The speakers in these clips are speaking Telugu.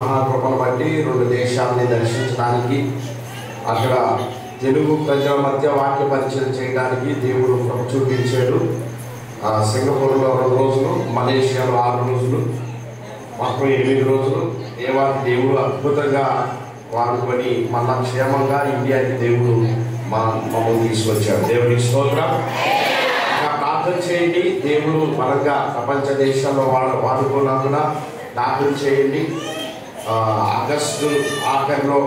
మహాకృపను బట్టి 2 దేశాలని దర్శించడానికి అక్కడ తెలుగు ప్రజల మధ్య వాక్య పరిచయం చేయడానికి దేవుడు కృప చూపించాడు. సింగపూర్లో 2 రోజులు, మలేషియాలో 6 రోజులు, మొత్తం 8 రోజులు దేవాది దేవుడు అద్భుతంగా వాడుకొని మళ్ళా క్షేమంగా ఇండియాకి దేవుడు మమ్మల్ని తీసుకొచ్చాడు. దేవునికి స్తోత్రం. ప్రార్థన చేయండి, దేవుడు బలంగా ప్రపంచ దేశాల్లో వాడుకున్నందున ప్రార్థన చేయండి. ఆగస్టు ఆఖరిలో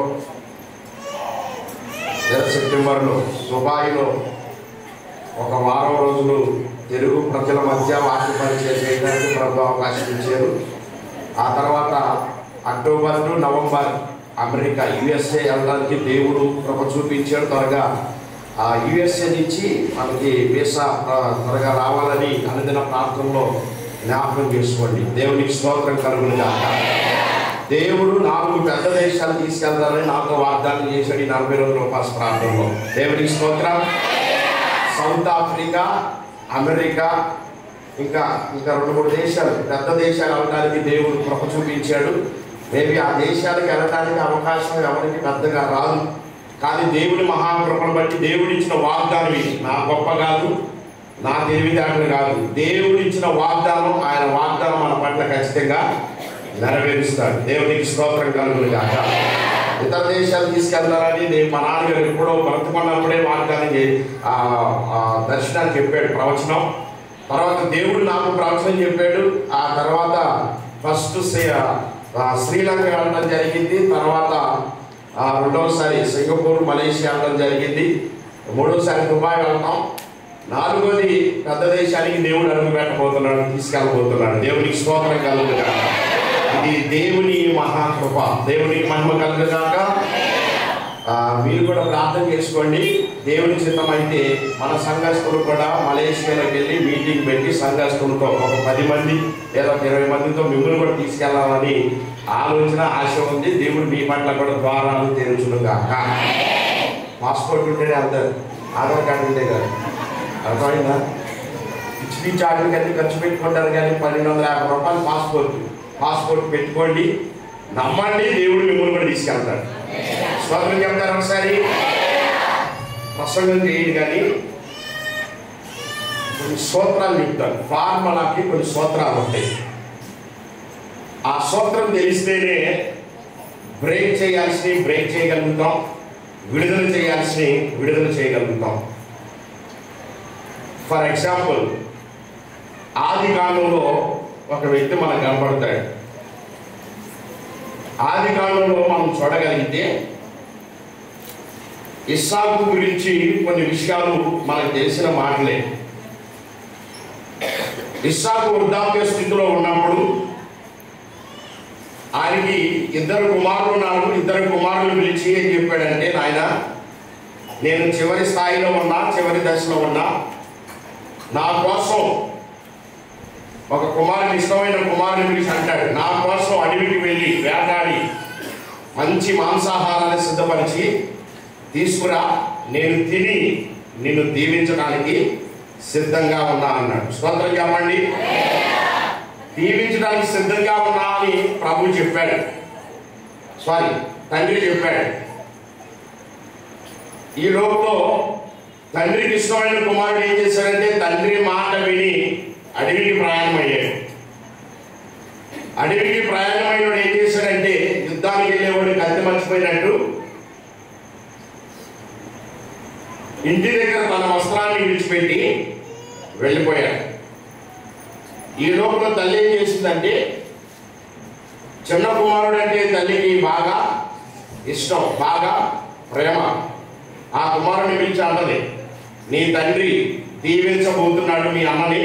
సెప్టెంబర్లో దుబాయ్లో 1 వారం రోజులు తెలుగు ప్రజల మధ్య వాక్య పరిచయం చేయడానికి ప్రభు అవకాశం ఇచ్చారు. ఆ తర్వాత October to November America USA వెళ్ళడానికి దేవుడు కృప చూపించాడు. త్వరగా USA నుంచి మనకి వీసా త్వరగా రావాలని అనుదిన ప్రాంతంలో జ్ఞాపకం చేసుకోండి. దేవునికి స్తోత్రం కలుగును గాక. దేవుడు 4 పెద్ద దేశాలు తీసుకెళ్తారని నాతో వాగ్దానం చేశాడు ఈ 40 రోజుల ఉపవాస ప్రాంతంలో. దేవునికి స్తోత్రం. సౌత్ ఆఫ్రికా, అమెరికా, ఇంకా 2-3 దేశాలు, పెద్ద దేశాలు వెళ్ళడానికి దేవుడు కృప చూపించాడు. మేబీ ఆ దేశాలకు వెళ్ళడానికి అవకాశం ఎవరికి పెద్దగా రాదు, కానీ దేవుడి మహాకృపను బట్టి దేవుడు ఇచ్చిన వాగ్దానం ఇది. నా గొప్ప కాదు, నా తెలివితేటలు కాదు, దేవుడు ఇచ్చిన వాగ్దానం. ఆయన వాగ్దానం మన పట్ల ఖచ్చితంగా నెరవేరుస్తాడు. దేవునికి స్తోత్రం కలుగును గాక. ఇతర దేశాలు తీసుకెళ్తారని మా నాన్నగారు ఎప్పుడో బ్రతుకున్నప్పుడే వాగ్దానం దర్శనాన్ని చెప్పాడు, ప్రవచనం. తర్వాత దేవుడు నాకు ప్రవచనం చెప్పాడు. ఆ తర్వాత ఫస్ట్ శ్రీలంక వెళ్ళడం జరిగింది. తర్వాత 2వసారి సింగపూర్, మలేషియా వెళ్ళడం జరిగింది. 3వసారి దుబాయ్ వెళ్తాం. 4వది పెద్ద దేశానికి దేవుడు అడుగు పెట్టబోతున్నాడు, తీసుకెళ్ళబోతున్నాడు. దేవునికి స్తోత్రం కలుగును గాక. ఇది దేవుని మహాకృప. దేవునికి మహిమ కలుగును గాక. మీరు కూడా ప్రార్థన చేసుకోండి. దేవుని చిత్తం అయితే మన సంఘస్థులు కూడా మలేషియాలోకి వెళ్ళి మీటింగ్ పెట్టి సంఘస్థులతో ఒక 10 మంది లేదా 20 మందితో మిమ్మల్ని కూడా తీసుకెళ్లాలని ఆలోచన, ఆశ ఉంది. దేవుడు మీ పట్ల కూడా ద్వారాలు తెరుచును గాక. పాస్పోర్ట్ ఉంటేనే వెళ్తారు, ఆధార్ కార్డు ఉంటే కాదు. అర్థమైందా? పిచ్చి చాటులకి అన్ని ఖర్చు పెట్టుకుంటారు, కానీ 1250 రూపాయలు పాస్పోర్ట్ పెట్టుకోండి. నమ్మండి, దేవుడు మిమ్మల్ని కూడా తీసుకెళ్తాడు. స్తోత్రం చెప్తారు. ఒకసారి ప్రసంగం చేయండి, కానీ కొన్ని సూత్రాలు చెప్తారు. ఫార్ములాకి కొన్ని సూత్రాలు ఉంటాయి. ఆ సూత్రం తెలిస్తేనే బ్రేక్ చేయాల్సినవి బ్రేక్ చేయగలుగుతాం, విడుదల చేయాల్సినవి విడుదల చేయగలుగుతాం. ఫర్ ఎగ్జాంపుల్, ఆదికాండంలో ఒక వ్యక్తి మనకు కనపడతాడు. ఆదికాండంలో మనం చూడగలిగితే ఇస్సాకు గురించి కొన్ని విషయాలు మనకు తెలిసిన మాటలే. ఇస్సాకు వృద్ధాప్య స్థితిలో ఉన్నప్పుడు ఆయనకి 2 కుమారులు ఉన్నారు. 2 కుమారులు పిలిచి ఏం చెప్పాడంటే, నాయన, నేను చివరి స్థాయిలో ఉన్నా, చివరి దశలో ఉన్నా, నా కోసం ఒక కుమారుని, ఇష్టమైన కుమారుని పిలిచి అంటాడు, నా కోసం అడవికి వెళ్ళి వేటాడి మంచి మాంసాహారాన్ని సిద్ధపరిచి తీసుకురా, నేను తిని నిన్ను దీవించడానికి సిద్ధంగా ఉన్నా అన్నాడు. స్తోత్రం చెప్పండి. దీవించడానికి సిద్ధంగా ఉన్నా అని ప్రభు చెప్పాడు. తండ్రి చెప్పాడు. ఈ లోపల తండ్రికి ఇష్టమైన కుమారుడు ఏం చేశాడంటే, తండ్రి మాట విని అడవికి ప్రయాణమయ్యాడు. అడవికి ప్రయాణమైనవాడు ఏం చేశాడంటే, యుద్ధానికి వెళ్ళేవాడు కత్తి మర్చిపోయినట్టు ఇంటి దగ్గర తన వస్త్రాన్ని విడిచిపెట్టి వెళ్ళిపోయాడు. ఈ లోపల తల్లి ఏం చేసిందంటే, చిన్న కుమారుడు అంటే తల్లికి బాగా ఇష్టం, బాగా ప్రేమ. ఆ కుమారుడిని పిలిచి అన్నది, నీ తండ్రి దీవించబోతున్నాడు మీ అమ్మని,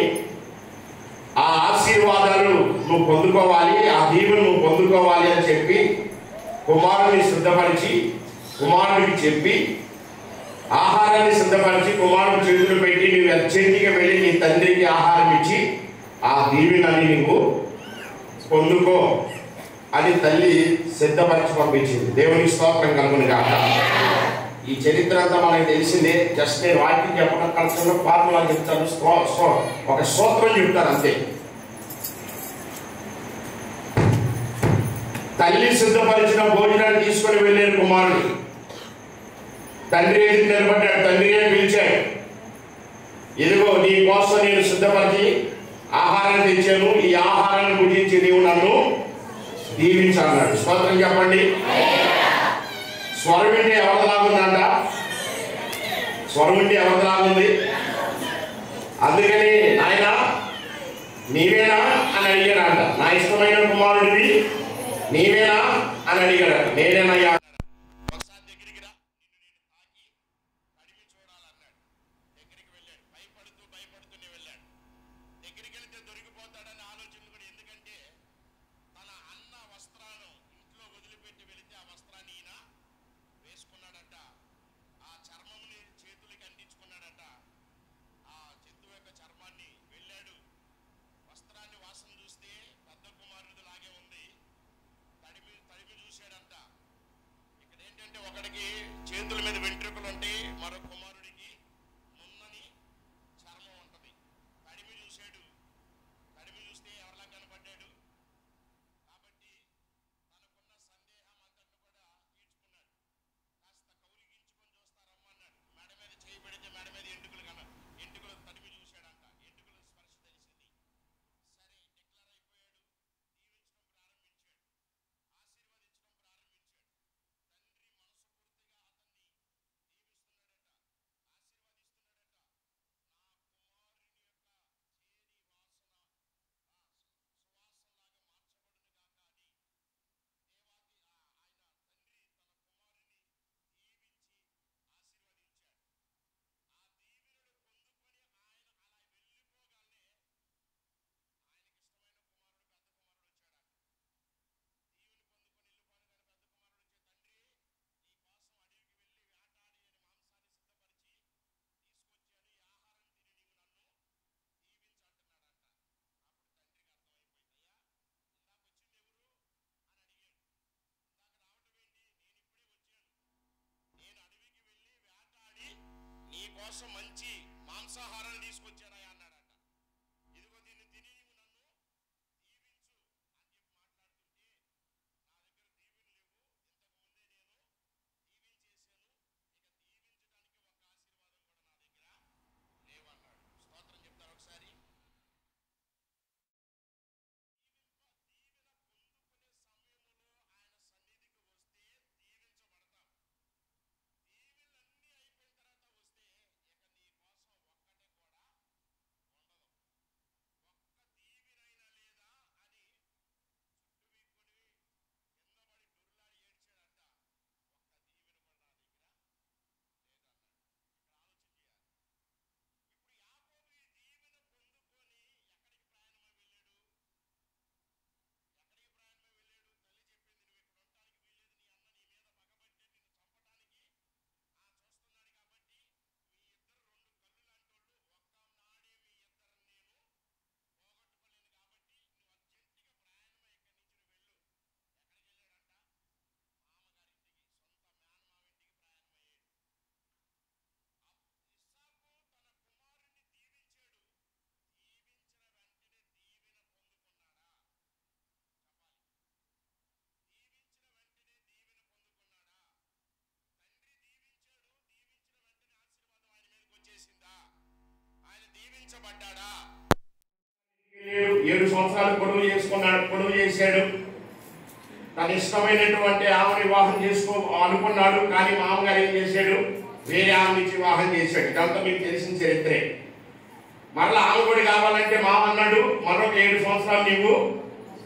ఆ ఆశీర్వాదాలు నువ్వు పొందుకోవాలి, ఆ దీవెను నువ్వు పొందుకోవాలి అని చెప్పి కుమారుడిని సిద్ధపరిచి, కుమారుడికి చెప్పి ఆహారాన్ని సిద్ధపరిచి కుమారుడు చేతులు పెట్టి, నువ్వు అర్జెంటుగా వెళ్ళి నీ తండ్రికి ఆహారం ఇచ్చి ఆ దీవెనని నువ్వు పొందుకో అని తల్లి సిద్ధపరిచి పంపించింది. దేవునికి స్తోత్రం కలుగును గాక. ఈ చరిత్ర అంతా మనకి తెలిసిందే. జస్ట్ నేను వాక్యం చెప్పడం కలిసి ఫార్ములా చెప్తాను, ఒక సూత్రం చెప్తాను అంతే. తల్లి తల్లి సిద్ధపరిచిన భోజనాన్ని తీసుకొని వెళ్ళారు కుమారుడు. తండ్రి ఎదురు నిలబడ్డాడు. తండ్రి అని పిలిచాడు. ఇదిగో నీ కోసం నేను సిద్ధపరిచి ఆహారాన్ని తెచ్చాను, ఈ ఆహారాన్ని భుజించి నీవు నన్ను దీవించాలన్నాడు. స్తోత్రం చెప్పండి. స్వరం వింటే ఎవరిలాగుందంట? స్వరం వింటే ఎవరిలాగుంది? అందుకని నాయన నీవేనా అని అడిగాడంట. నా ఇష్టమైన కుమారుడివి నీవేనా అని అడిగాడు. నేనేనయ్యా. ఒకసారి దగ్గరికి రా, నిన్ను నేను తాకి తడిమి చూడాలన్నాడు. దగ్గరికి వెళ్ళాడు. భయపడుతూనే వెళ్ళాడు. దగ్గరికి వెళ్తే దొరికిపోతాడని ఆలోచన కూడా. ఎందుకంటే తన అన్న వస్త్రాలను ఇంట్లో వదిలిపెట్టి వెళితే ఆ వస్త్రాన్ని ఈయన వేసుకున్నాడట. ఆ చర్మముని చేతులకి అంటించుకున్నాడట. ఆ జంతువు యొక్క చర్మాన్ని వెళ్ళాడు. వస్త్రాన్ని వాసన చూస్తే పెద్ద కుమారుడు లాగే ఉంది. తడిమి చూశాడంట. ఇక్కడ ఏంటంటే ఒకడికి చేతుల మీద వెంట్రుకలు ఉంటాయి, మరో కుమారుడికి నున్నని చర్మం ఉంటుంది. తడిమి చూశాడు. తడిమి చూస్తే ఎవరిలా కనపడ్డాడు. కాబట్టి తనకున్న సందేహం అంతటి కూడా తీర్చుకున్నాడు. కాస్త కౌలిగించుకొని చూస్తారమ్మన్నాడు. మెడ మీద చేయి పెడితే మెడ మీద ఎంటుకలు తడిమి చూశాడంట. ఎంటుకల స్పర్శ తెలిసింది. సరే డిక్లేర్ అయిపోయాడు. దీవించడం ప్రారంభించాడు. ఆశీర్వదించడం ప్రారంభించాడు. తండ్రి మనస్ఫూర్తిగా అతన్ని దీవిస్తున్నాడట, ఆశీర్వదిస్తున్నాడట. నా కుమారుని యొక్క చేరి వాసన సువాసనలాగా మార్చబడును గాక అని దేవాది ఆయన తండ్రి తన కుమారుని దీవించి ఆశీర్వదించాడు. ఆ దీవెనలు పొందుకొని ఆయన అలా వెళ్ళిపోగానే ఆయనకి ఇష్టమైన కుమారుడు పెద్ద కుమారుడు వచ్చాడంట. దీవెని పొందుకొని వెళ్ళిపోగానే పెద్ద కుమారుడు వచ్చే, తండ్రి నీ కోసం అడవికి వెళ్ళి వేటాడి అని మాంసాన్ని సిద్ధపరిచి తీసుకొచ్చాను, ఈ ఆహారం తిని నీవు నన్ను దీవించంటున్నాడంట. అప్పుడు తండ్రికి అర్థమైపోయింది. అయ్యా ఇందాక వచ్చింది ఎవరు అని అడిగాడు. ఇందాక రావటం ఏంటి? నేను ఇప్పుడే వచ్చాను. నేను అడవికి వెళ్ళి వేటాడి నీ కోసం మంచి మాంసాహారాన్ని తీసుకొచ్చానయ్యా అన్నాడంట. ఇదిగో దీన్ని తిని నీవు నన్ను దీవించు అని చెప్పి మాట్లాడుతుంటే, నా దగ్గర దీవెనలు లేవు, ఇంతకు ముందే నేను దీవించేశాను, ఇక దీవించడానికి ఒక ఆశీర్వాదం కూడా నా దగ్గర లేవన్నాడు. స్తోత్రం చెప్తారు ఒకసారి. దీవెన పొందుకునే సమయంలో ఆయన సన్నిధికి వస్తే దీవించబడతాం. దీవెనలన్నీ అయిపోయిన తర్వాత వస్తే ఇక నీ కోసం ఒక్కటే కూడా ఉండదు. ఒక్క దీవెనైనా లేదా అని చుట్టూ వీక్కొని కింద పడి డొర్లాడి ఏడ్చాడంట. ఒక్క దీవెన కూడా నా దగ్గర లేదన్నాడు. ఇక్కడ ఆలోచన చేయాలి. ఇప్పుడు యాకోబు ఈ దీవెన పొందుకొని ఎక్కడికి ప్రయాణమై వెళ్ళాడు? తల్లి చెప్పింది, నువ్వు ఇక్కడ ఉండటానికి వీల్లేదు, నీ అన్న నీ మీద పగబట్టే నిన్ను చంపడానికి చూస్తున్నాడు. కాబట్టి మీ ఇద్దరు రెండు కళ్ళు లాంటోళ్ళు, ఒక్కనాడే మీ ఇద్దరు నేను పోగొట్టుకోలేను. కాబట్టి నువ్వు అర్జెంటుగా ప్రయాణమై ఇక్కడి నుంచి నువ్వు వెళ్ళు. ఎక్కడికి వెళ్ళాడంట? మామగారింటికి, సొంత మేనమావింటికి ప్రయాణమయ్యాడు. ఇస్సాకు తన కుమారుణ్ణి దీవించాడు. దీవించిన వెంటనే దీవెన పొందుకున్నాడా? చెప్పాలి. దీవించిన వెంటనే దీవెన పొందుకున్నాడా? తండ్రి దీవించాడు. దీవించిన వెంటనే ఆశీర్వాదం ఆయన మీదకి వచ్చేసిందా? ఆయన దీవించబడ్డాడా? 7 సంవత్సరాలు పొడుగు చేశాడు. తన ఇష్టమైనటువంటి ఆమె వివాహం చేసుకో అనుకున్నాడు. కానీ మామగారు ఏం చేశాడు? వేరే ఆమె నుంచి వివాహం చేశాడు. ఇదంతా మీకు తెలిసిన చరిత్రే. మరలా ఆమె కూడా కావాలంటే మామ అన్నాడు, మరొక 7 సంవత్సరాలు నీవు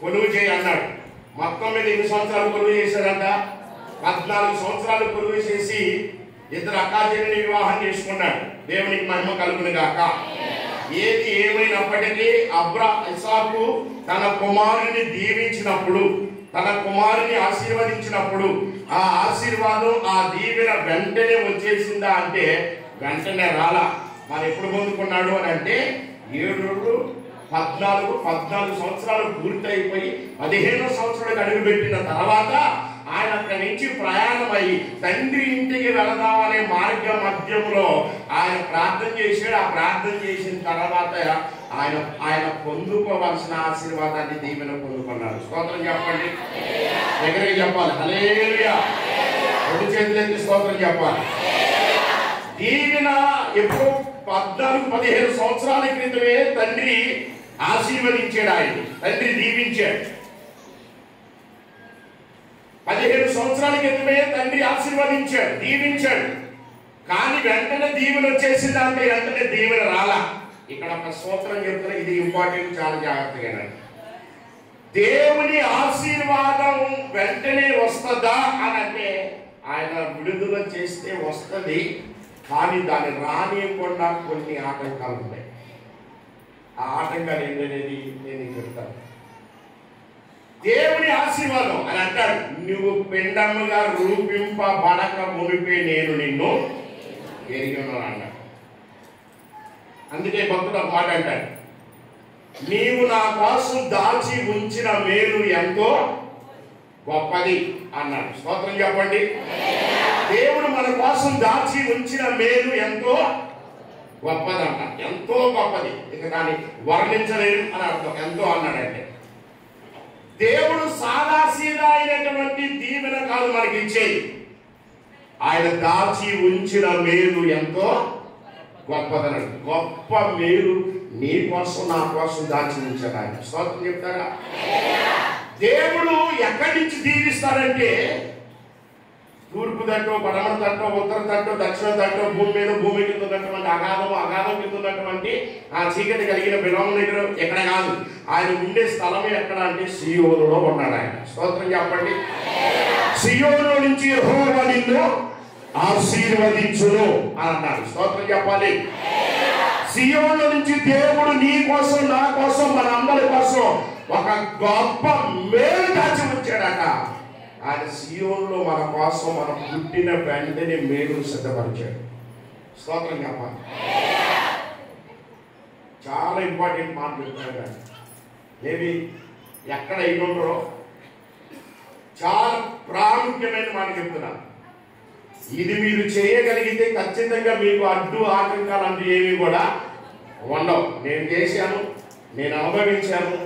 కొలువు చేయి అన్నాడు. మొత్తం మీద ఎన్ని సంవత్సరాలు కొలువు చేశాడంట? 14 సంవత్సరాలు కొలువు చేసి ఇద్దరు అక్కాచెల్లిని వివాహం చేసుకున్నాడు. దేవునికి మహిమ కలుగును గాక. ఏది ఏమైనప్పటికీ ఇస్సాకు తన కుమారుని దీవించినప్పుడు, తన కుమారుని ఆశీర్వదించినప్పుడు ఆ ఆశీర్వాదం, ఆ దీవెన వెంటనే వచ్చేసిందా అంటే వెంటనే రాలా. మరి ఎప్పుడు పొందుకున్నాడు అని అంటే 7 14 సంవత్సరాలు పూర్తి అయిపోయి 15వ సంవత్సరాలకు అడుగు పెట్టిన తర్వాత ఆయన అక్కడి నుంచి ప్రయాణమై తండ్రి ఇంటికి వెళదామనే మార్గ మధ్యంలో ఆయన ప్రార్థన చేశాడు. ఆ ప్రార్థన చేసిన తర్వాత ఆయన పొందుకోవాల్సిన ఆశీర్వాదాన్ని దీవెన పొందుకున్నాడు. స్తోత్రం చెప్పండి, దగ్గరికి చెప్పాలి. హల్లెలూయా. రెండు చేతులెత్తి స్తోత్రం చెప్పాలి. దీవెన ఎప్పుడో 14-15 సంవత్సరాల క్రితమే తండ్రి ఆశీర్వదించాడు. ఆయన తండ్రి దీవించాడు. 15 సంవత్సరాల క్రితమే తండ్రి ఆశీర్వదించాడు, దీవించాడు. కానీ వెంటనే దీవెన వచ్చేసింది అంటే వెంటనే దీవెన రాలా. ఇక్కడ ఒక స్తోత్రం చెప్తున్నా, ఇది ఇంపార్టెంట్, చాలా జాగ్రత్తగా. దేవుని ఆశీర్వాదం వెంటనే వస్తుందా అని అంటే ఆయన విడుదల చేస్తే వస్తుంది, కానీ దాన్ని రానియకుండా కొన్ని ఆటంకాలు ఉన్నాయి. ఆ ఆటంకాలు ఏంటనేది నేను చెప్తాను. దేవుని ఆశీర్వాదం అని అంటాడు, నువ్వు పిండముగా రూపింపబడక మునిపే నేను నిన్ను ఎరిగి ఉన్నాను అన్నాడు. అందుకే భక్తుడు ఒక మాట అంటాడు, నీవు నా కోసం దాచి ఉంచిన మేలు ఎంతో గొప్పది అన్నాడు. స్తోత్రం చెప్పండి. దేవుడు మన కోసం దాచి ఉంచిన మేలు ఎంతో గొప్పది అన్న, ఎంతో గొప్పది. ఇక దాన్ని వర్ణించలేరు అని అర్థం. ఎంతో అన్నాడంటే దేవుడు సాదాసీదా అయినటువంటి దీవెన కాదు మనకి ఇచ్చేది. ఆయన దాచి ఉంచిన మేలు ఎంతో గొప్పదన్నాడు. గొప్ప మేలు నీ కోసం నా కోసం దాచి ఉంచాడు ఆయన. స్తోత్రం చెప్తారా? దేవుడు ఎక్కడి నుంచి దీవిస్తాడంటే తూర్పు తట్టో, పడమర తట్టో, ఉత్తర తట్టో, దక్షిణ తట్టో, భూమి మీద భూమి కింద ఉన్నటువంటి అగాధం కింద ఉన్నటువంటి ఆ చీకటి కలిగిన బిలము దగ్గర ఎక్కడ కాదు. ఆయన ఉండే స్థలమే ఎక్కడ అంటే సియోనులో ఉన్నాడు ఆయన. స్తోత్రం చెప్పండి. సియోనులో నుంచి యెహోవా నిన్ను ఆశీర్వదించును అని అన్నాడు. స్తోత్రం చెప్పాలి. సియోనులో నుంచి దేవుడు నీ కోసం, నా కోసం, మన అందరి కోసం ఒక గొప్ప మేలు దాచి ఉంచాడట. ఆయన సియోనులో మన కోసం, మనం పుట్టిన వెంటనే మేలు సిద్ధపరిచాడు. స్తోత్రం చెప్పాలి. చాలా ఇంపార్టెంట్ మాట చెప్తాడు. ఏమి ఎక్కడ ఇవ్వడో చాలా ప్రాముఖ్యమైన మాట చెప్తున్నాను. ఇది మీరు చేయగలిగితే ఖచ్చితంగా మీకు అడ్డు ఆటంకాలు అంటూ ఏమీ కూడా ఉండవు. నేను చేశాను, నేను అనుభవించాను,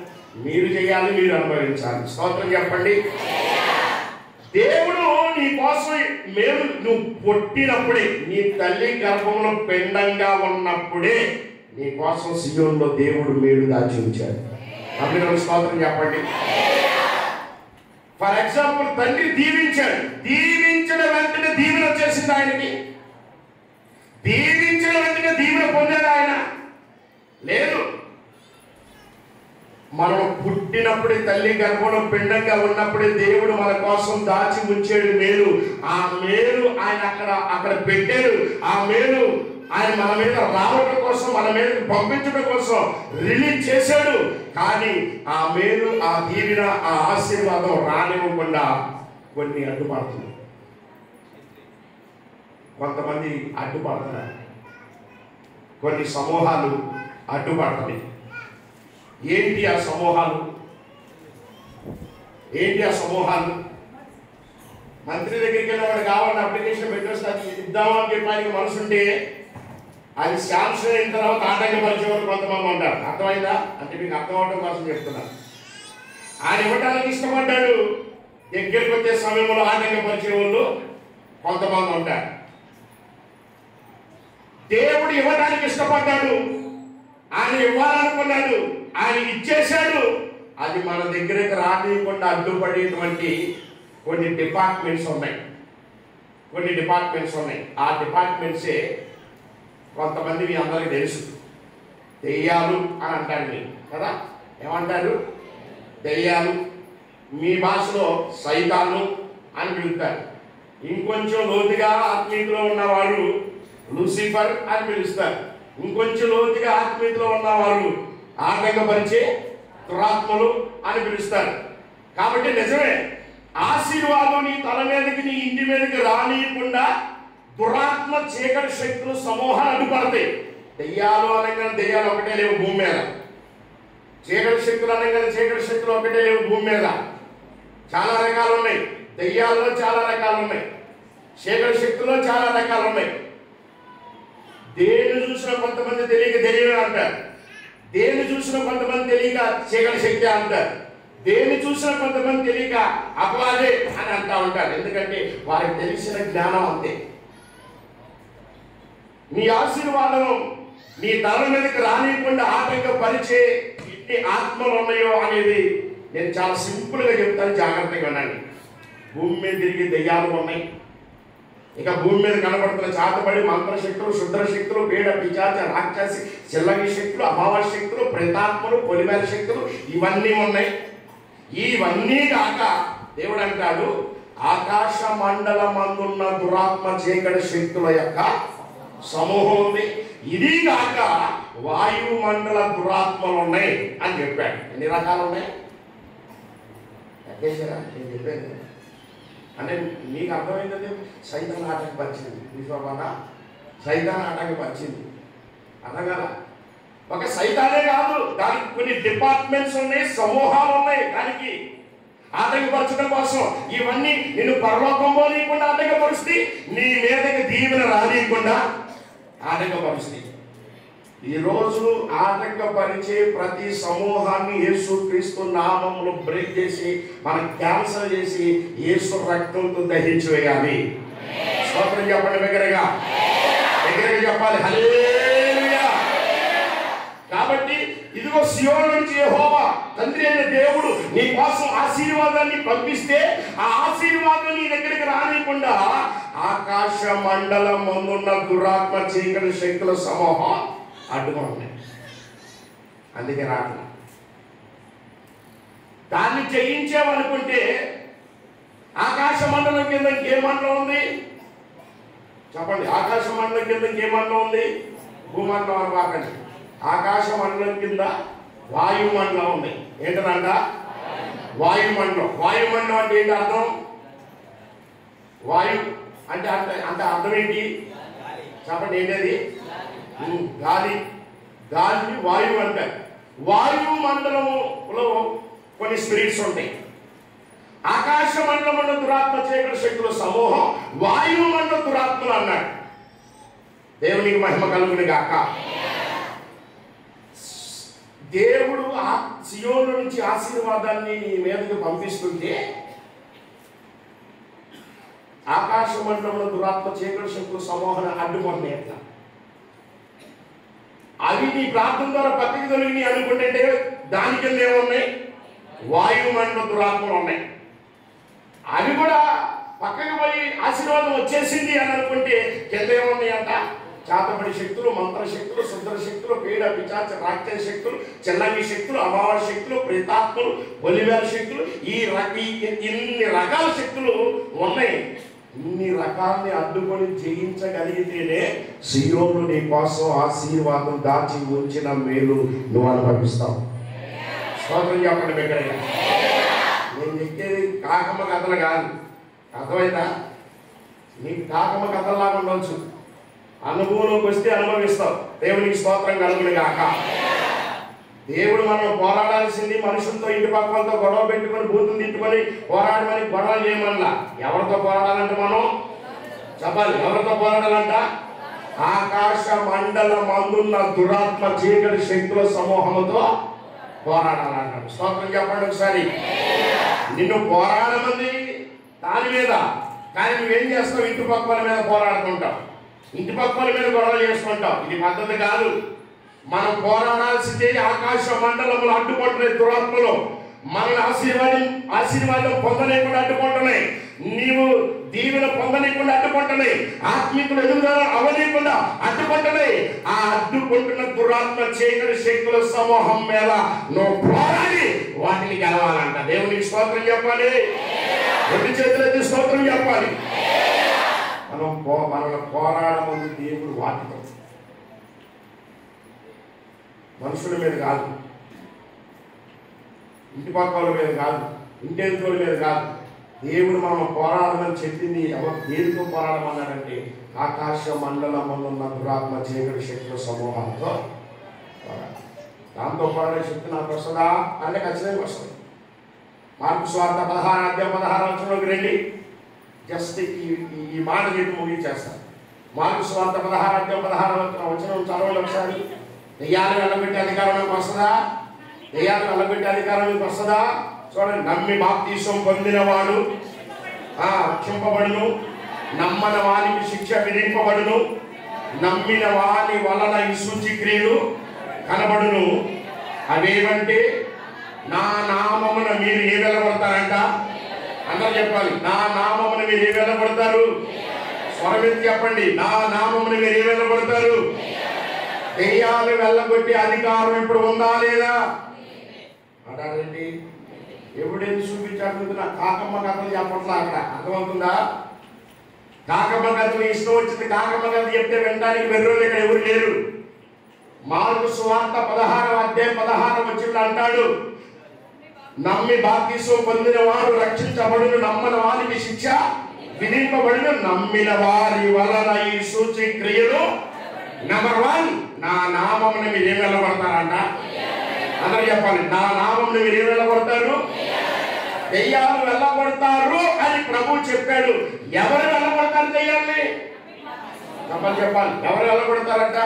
మీరు చేయాలి, మీరు అనుభవించాలి. స్తోత్రం చెప్పండి. దేవుడు నీ కోసం మేము నువ్వు పుట్టినప్పుడే, నీ తల్లి గర్భంలో పిండంగా ఉన్నప్పుడే నీ కోసం సియోనులో దేవుడు మేలు దాచి ఉంచాడు. అప్పుడు స్తోత్రం చెప్పండి. ఫర్ ఎగ్జాంపుల్ తండ్రి దీవించాడు, దీవించిన వెంటనే దీవెన వచ్చేసింది ఆయనకి. దీవించిన వెంటనే దీవెన పొందాడు ఆయన? లేదు. మనం పుట్టినప్పుడే, తల్లి గర్భంలో పిండంగా ఉన్నప్పుడే దేవుడు మన కోసం దాచి ఉంచాడు మేలు. ఆ మేలు ఆయన అక్కడ పెట్టాడు. ఆ మేలు ఆయన మన మీద రావడం కోసం, మన మీద పంపించడం కోసం రిలీజ్ చేశాడు. కానీ ఆ మేలు, ఆ దీవెన, ఆ ఆశీర్వాదం రానివ్వకుండా కొన్ని అడ్డుపడుతుంది. కొంతమంది అడ్డుపడుతున్నారు, కొన్ని సమూహాలు అడ్డుపడుతున్నాయి. ఏంటి ఆ సమూహాలు? ఏంటి ఆ సమూహాలు? మంత్రి దగ్గరికి వెళ్ళినవాడు కావాలని అప్లికేషన్ పెట్టేస్తే అది ఇద్దామని చెప్పి ఆయనకి మనసు ఉంటే అది శాంక్షన్ అయిన తర్వాత ఆటంకపరిచేవారు కొంతమంది ఉంటారు. అర్థమైందా? అంటే మీకు అర్థం అవడం కోసం చెప్తున్నాను. ఆయన ఇవ్వడానికి ఇష్టపడ్డాడు, దగ్గరికి వచ్చే సమయంలో ఆటంకపరిచే వాళ్ళు కొంతమంది ఉంటారు. దేవుడు ఇవ్వడానికి ఇష్టపడ్డాడు, ఆయన ఇవ్వాలనుకున్నాడు, ఆయన ఇచ్చేశాడు. అది మన దగ్గరికి రానియకుండా అడ్డుపడేటువంటి కొన్ని డిపార్ట్మెంట్స్ ఉన్నాయి. ఆ డిపార్ట్మెంట్సే కొంతమంది మీ అందరికీ తెలుసు. దెయ్యాలు అని అంటారు మీరు కదా. ఏమంటారు? దెయ్యాలు. మీ భాషలో సైతాను అని పిలుస్తారు. ఇంకొంచెం లోతుగా ఆత్మీయతలో ఉన్నవారు లూసిఫర్ అని పిలుస్తారు. ఇంకొంచెం లోతుగా ఆత్మీయతలో ఉన్నవారు ఆటంకపరిచే దురాత్మలు అని పిలుస్తారు. కాబట్టి నిజమే, ఆశీర్వాదం నీ తల మీదకి, నీ ఇంటి మీదకి రానియకుండా దురాత్మ చీకటి శక్తులు సమూహాలు అడ్డుపడతాయి. దెయ్యాలు అనగానే దెయ్యాలు ఒకటే లేవు భూమి మీద. చీకటి శక్తులు అనగానే చీకటి శక్తులు ఒకటే లేవు భూమి మీద. చాలా రకాలు ఉన్నాయి. దెయ్యాల్లో చాలా రకాలు ఉన్నాయి, చీకటి శక్తుల్లో చాలా రకాలు ఉన్నాయి. దేన్ని చూసినా కొంతమంది తెలియక దెయ్యమే అంటారు, దేన్ని చూసినా కొంతమంది తెలియక చీకటి శక్తి అంటారు, దేన్ని చూసినా కొంతమంది తెలియక అపవాదే అని అంటా ఉంటారు. ఎందుకంటే వారికి తెలిసిన జ్ఞానం అంతే. నీ ఆశీర్వాదం నీ తల మీదకి రానియకుండా ఆటంకపరిచే ఎన్ని ఆత్మలు ఉన్నాయో అనేది నేను చాలా సింపుల్గా చెప్తాను, జాగ్రత్తగా వినండి. భూమి మీద తిరిగి దెయ్యాలు ఉన్నాయి, ఇక భూమి మీద కనబడుతున్న చాతబడి మంత్రశక్తులు, శుద్రశక్తులు, పీడ, పిశాచ, రాక్షసి, చిల్లగి శక్తులు, అమావాస్య శక్తులు, ప్రేతాత్మలు, పొలిమేర శక్తులు ఇవన్నీ ఉన్నాయి. ఇవన్నీ కాక దేవుడు అంటాడు, ఆకాశ మండలమందున్న దురాత్మ చీకటి శక్తుల యొక్క సమూహం ఉంది, ఇది కాక వాయుమండల దురాత్మలు ఉన్నాయి అని చెప్పాడు. ఎన్ని రకాలు ఉన్నాయి ఎక్కేసారా? నేను చెప్పాను అంటే నీకు అర్థమైందంటే సైతాన్ ఆటంకపరిచింది, విశ్వబాగా సైతాన్ ఆటంకపరిచింది అర్థం కదా. ఒక సైతానే కాదు, దానికి కొన్ని డిపార్ట్మెంట్స్ ఉన్నాయి, సమూహాలు ఉన్నాయి. దానికి ఆటంకపరచడం కోసం ఇవన్నీ నిన్ను పరలోకం పోనీయకుండా ఆటంకపరుస్తుంది, నీ మీదకి దీవెన రానియకుండా ఆటంకపరుస్తుంది. ఈరోజు ఆటంకపరిచే ప్రతి సమూహాన్ని యేసుక్రీస్తు నామములో బ్రేక్ చేసి మనం క్యాన్సల్ చేసి యేసు రక్తంతో దహించి వేయాలి. స్తోత్రం చెప్పండి, దగ్గరగా చెప్పాలి హల్లెలూయా. కాబట్టి ఇదిగో సియోను నుంచి యెహోవా తండ్రి అయిన దేవుడు నీ కోసం ఆశీర్వాదాన్ని పంపిస్తే ఆ ఆశీర్వాదం నీ దగ్గరికి రానియకుండా ఆకాశ మండలం ముందున్న దురాత్మ చీకటి శక్తుల సమూహం అడ్డుగా ఉన్నాయి. అందుకే రాట్లా. దాన్ని జయించామనుకుంటే ఆకాశ మండలం కింద ఇంకే మండలం ఉంది చెప్పండి? ఆకాశ మండలం కింద ఇంకే మండలం ఉంది? భూమండలం అనమాకండి. ఆకాశ మండలం కింద వాయుమండలం ఉంది. ఏంటంట? వాయుమండలం. వాయుమండలం అంటే ఏంటి అర్థం? వాయు అంటే అంటే అర్థం ఏంటి చెప్పండి? ఏంటది? గాలి. గాలి వాయువు అంటారు. వాయు మండలంలో కొన్ని స్పిరిట్స్ ఉంటాయి. ఆకాశ మండలంలో దురాత్మ చీకటి శక్తుల సమూహం, వాయువు మండల దురాత్మలు అన్నాడు. దేవునికి మహిమ కలుగును గాక. దేవుడు సియోను నుంచి ఆశీర్వాదాన్ని నీ మీదకి పంపిస్తుంటే ఆకాశ మండలంలో దురాత్మ చీకటి శక్తుల సమూహాన్ని అడ్డుకుంటున్నాయి. ఎట్లా అవి నీ ప్రార్థన ద్వారా పక్కకి తొలగి అనుకుంటే దాని కింద ఏమున్నాయి? వాయుమండల దురాత్మలు ఉన్నాయి. అవి కూడా పక్కకి పోయి ఆశీర్వాదం వచ్చేసింది అని అనుకుంటే కింద ఏమున్నాయంట? చాతబడి శక్తులు, మంత్రశక్తులు, శుద్రశక్తులు, పీడ, పిశాచ, రాక్షస శక్తులు, చెల్లంగి శక్తులు, అమావాస్య శక్తులు, ప్రేతాత్మలు, బలివేల శక్తులు, ఇన్ని రకాల శక్తులు ఉన్నాయి. ఇన్ని రకాలని అడ్డుకొని జయించగలిగితేనే సియోను నీ కోసం ఆశీర్వాదం దాచి ఉంచిన మేలు నువ్వు అనుభవిస్తావు. స్తోత్రం చెప్పండి బిడ్డగా. నేను చెప్పేది కాకమ్మ కథలు కాదు, అర్థమైందా? నీకు కాకమ్మ కథల్లాగా ఉండవచ్చు, అనుభవంలోకి వస్తే అనుభవిస్తావు. దేవునికి స్తోత్రం కలుగును గాక. దేవుడు మనం పోరాడాల్సింది మనుషులతో, ఇంటి పక్కలతో గొడవ పెట్టుకొని బూతులు తిట్టుకొని పోరాడమని గొడవ చేయమన్నా. ఎవరితో పోరాడాలంట? మనం చెప్పాలి. ఎవరితో పోరాడాలంట? ఆకాశ మండలం అందున్న దురాత్మ చీకటి శక్తుల సమూహంతో పోరాడాలంటాడు. స్తోత్రం చెప్పండి ఒకసారి. నిన్ను పోరాడమంది దాని మీద, కానీ నువ్వేం చేస్తావు? ఇంటి పక్కల మీద పోరాడుతుంటావు, ఇంటి పక్కల మీద గొడవ చేసుకుంటావు. ఇది పద్ధతి కాదు. మనం పోరాడాల్సిందే ఆకాశ మండలంలో అడ్డుకుంటున్నాయి దురాత్మలు. మనల్ని ఆశీర్వాదం పొందలేకుండా అడ్డుకుంటున్నాయి, నీవు దీవెన పొందలేకుండా అడ్డుకుంటున్నాయి, ఆత్మీయులు ఎదుగుదల అవలేకుండా అడ్డుకుంటున్నాయి. ఆ అడ్డుకుంటున్న దురాత్మ చీకటి శక్తుల సమూహం మీద నువ్వు పోరాడి వాటిని గెలవాలంట. దేవునికి స్తోత్రం చెప్పాలి. రెండు చేతులైతే స్తోత్రం చెప్పాలి. మనల్ని పోరాడమంది దేవుడు వాటితో, మనుషుల మీద కాదు, ఇంటి పక్కల మీద కాదు, ఇంటెంతోల మీద కాదు. దేవుడు మనం పోరాడమని చెప్పింది ఎవరు? దేనితో పోరాడమన్నాడంటే ఆకాశ మండలంలో ఉన్న దురాత్మ చీకటి శక్తుల సమూహాలతో పోరాడు. దాంతో పోరాడే శక్తి నాకు వస్తుందా అంటే ఖచ్చితంగా వస్తుంది. మార్కు సువార్త 16:16 రండి. జస్ట్ ఈ మాట చెప్పి ముగించేస్తాను. మార్కు సువార్త 16:16 చదవండి ఒకసారి. దెయ్యాలు వెళ్ళబెట్టే అధికారం మీకు వస్తుందా? దెయ్యాలు వెళ్ళబెట్టే అధికారం మీకు వస్తుందా? చూడండి. నమ్మి బాప్తీసం పొందినవాడు రక్షింపబడును, నమ్మని వానికి శిక్ష విధింపబడును, నమ్మిన వాని వలన ఈ సూచక్రియలు కనబడును. అవేమంటే నా నామమున మీరు ఏ వెళ్ళబడతారంట? అందరూ చెప్పాలి. నా నామమున మీరు ఏ వెళ్ళబడతారు? స్వరమెత్తి చెప్పండి. నా నామమున మీరు ఏ వెళ్ళబడతారు? దెయ్యాలు వెళ్ళగొట్టే అధికారం ఇప్పుడు ఉందా లేదా అంటారండి. ఎవిడెన్స్ చూపించాలనుకుంటున్నా. కాకమ్మ కథలు చెప్పట్లా అక్కడ. అర్థమవుతుందా? కాకమ్మ కథలు ఇష్టం వచ్చింది కాకమ్మ కథ చెప్తే వినడానికి వెర్రోళ్ళు ఇక్కడ ఎవరు లేరు. మార్కు సువార్త 16:16 అంటాడు, నమ్మి బాప్తీసం పొందిన వాడు రక్షించబడును, నమ్మని వారికి శిక్ష విధింపబడును, నమ్మిన వారి వలన ఈ సూచక్రియలు. నెంబర్ 1, నా నామమున మీరు ఏం వెళ్ళబడతారంట? అందరూ చెప్పాలి. నా నామమున మీరు ఏం వెళ్ళబడతారు? దెయ్యాలు వెళ్ళబడతారు అని ప్రభు చెప్పాడు. ఎవరు వెళ్ళబడతారు దెయ్యాల్ని? చెప్పాలి. ఎవరు వెళ్ళబడతారంట?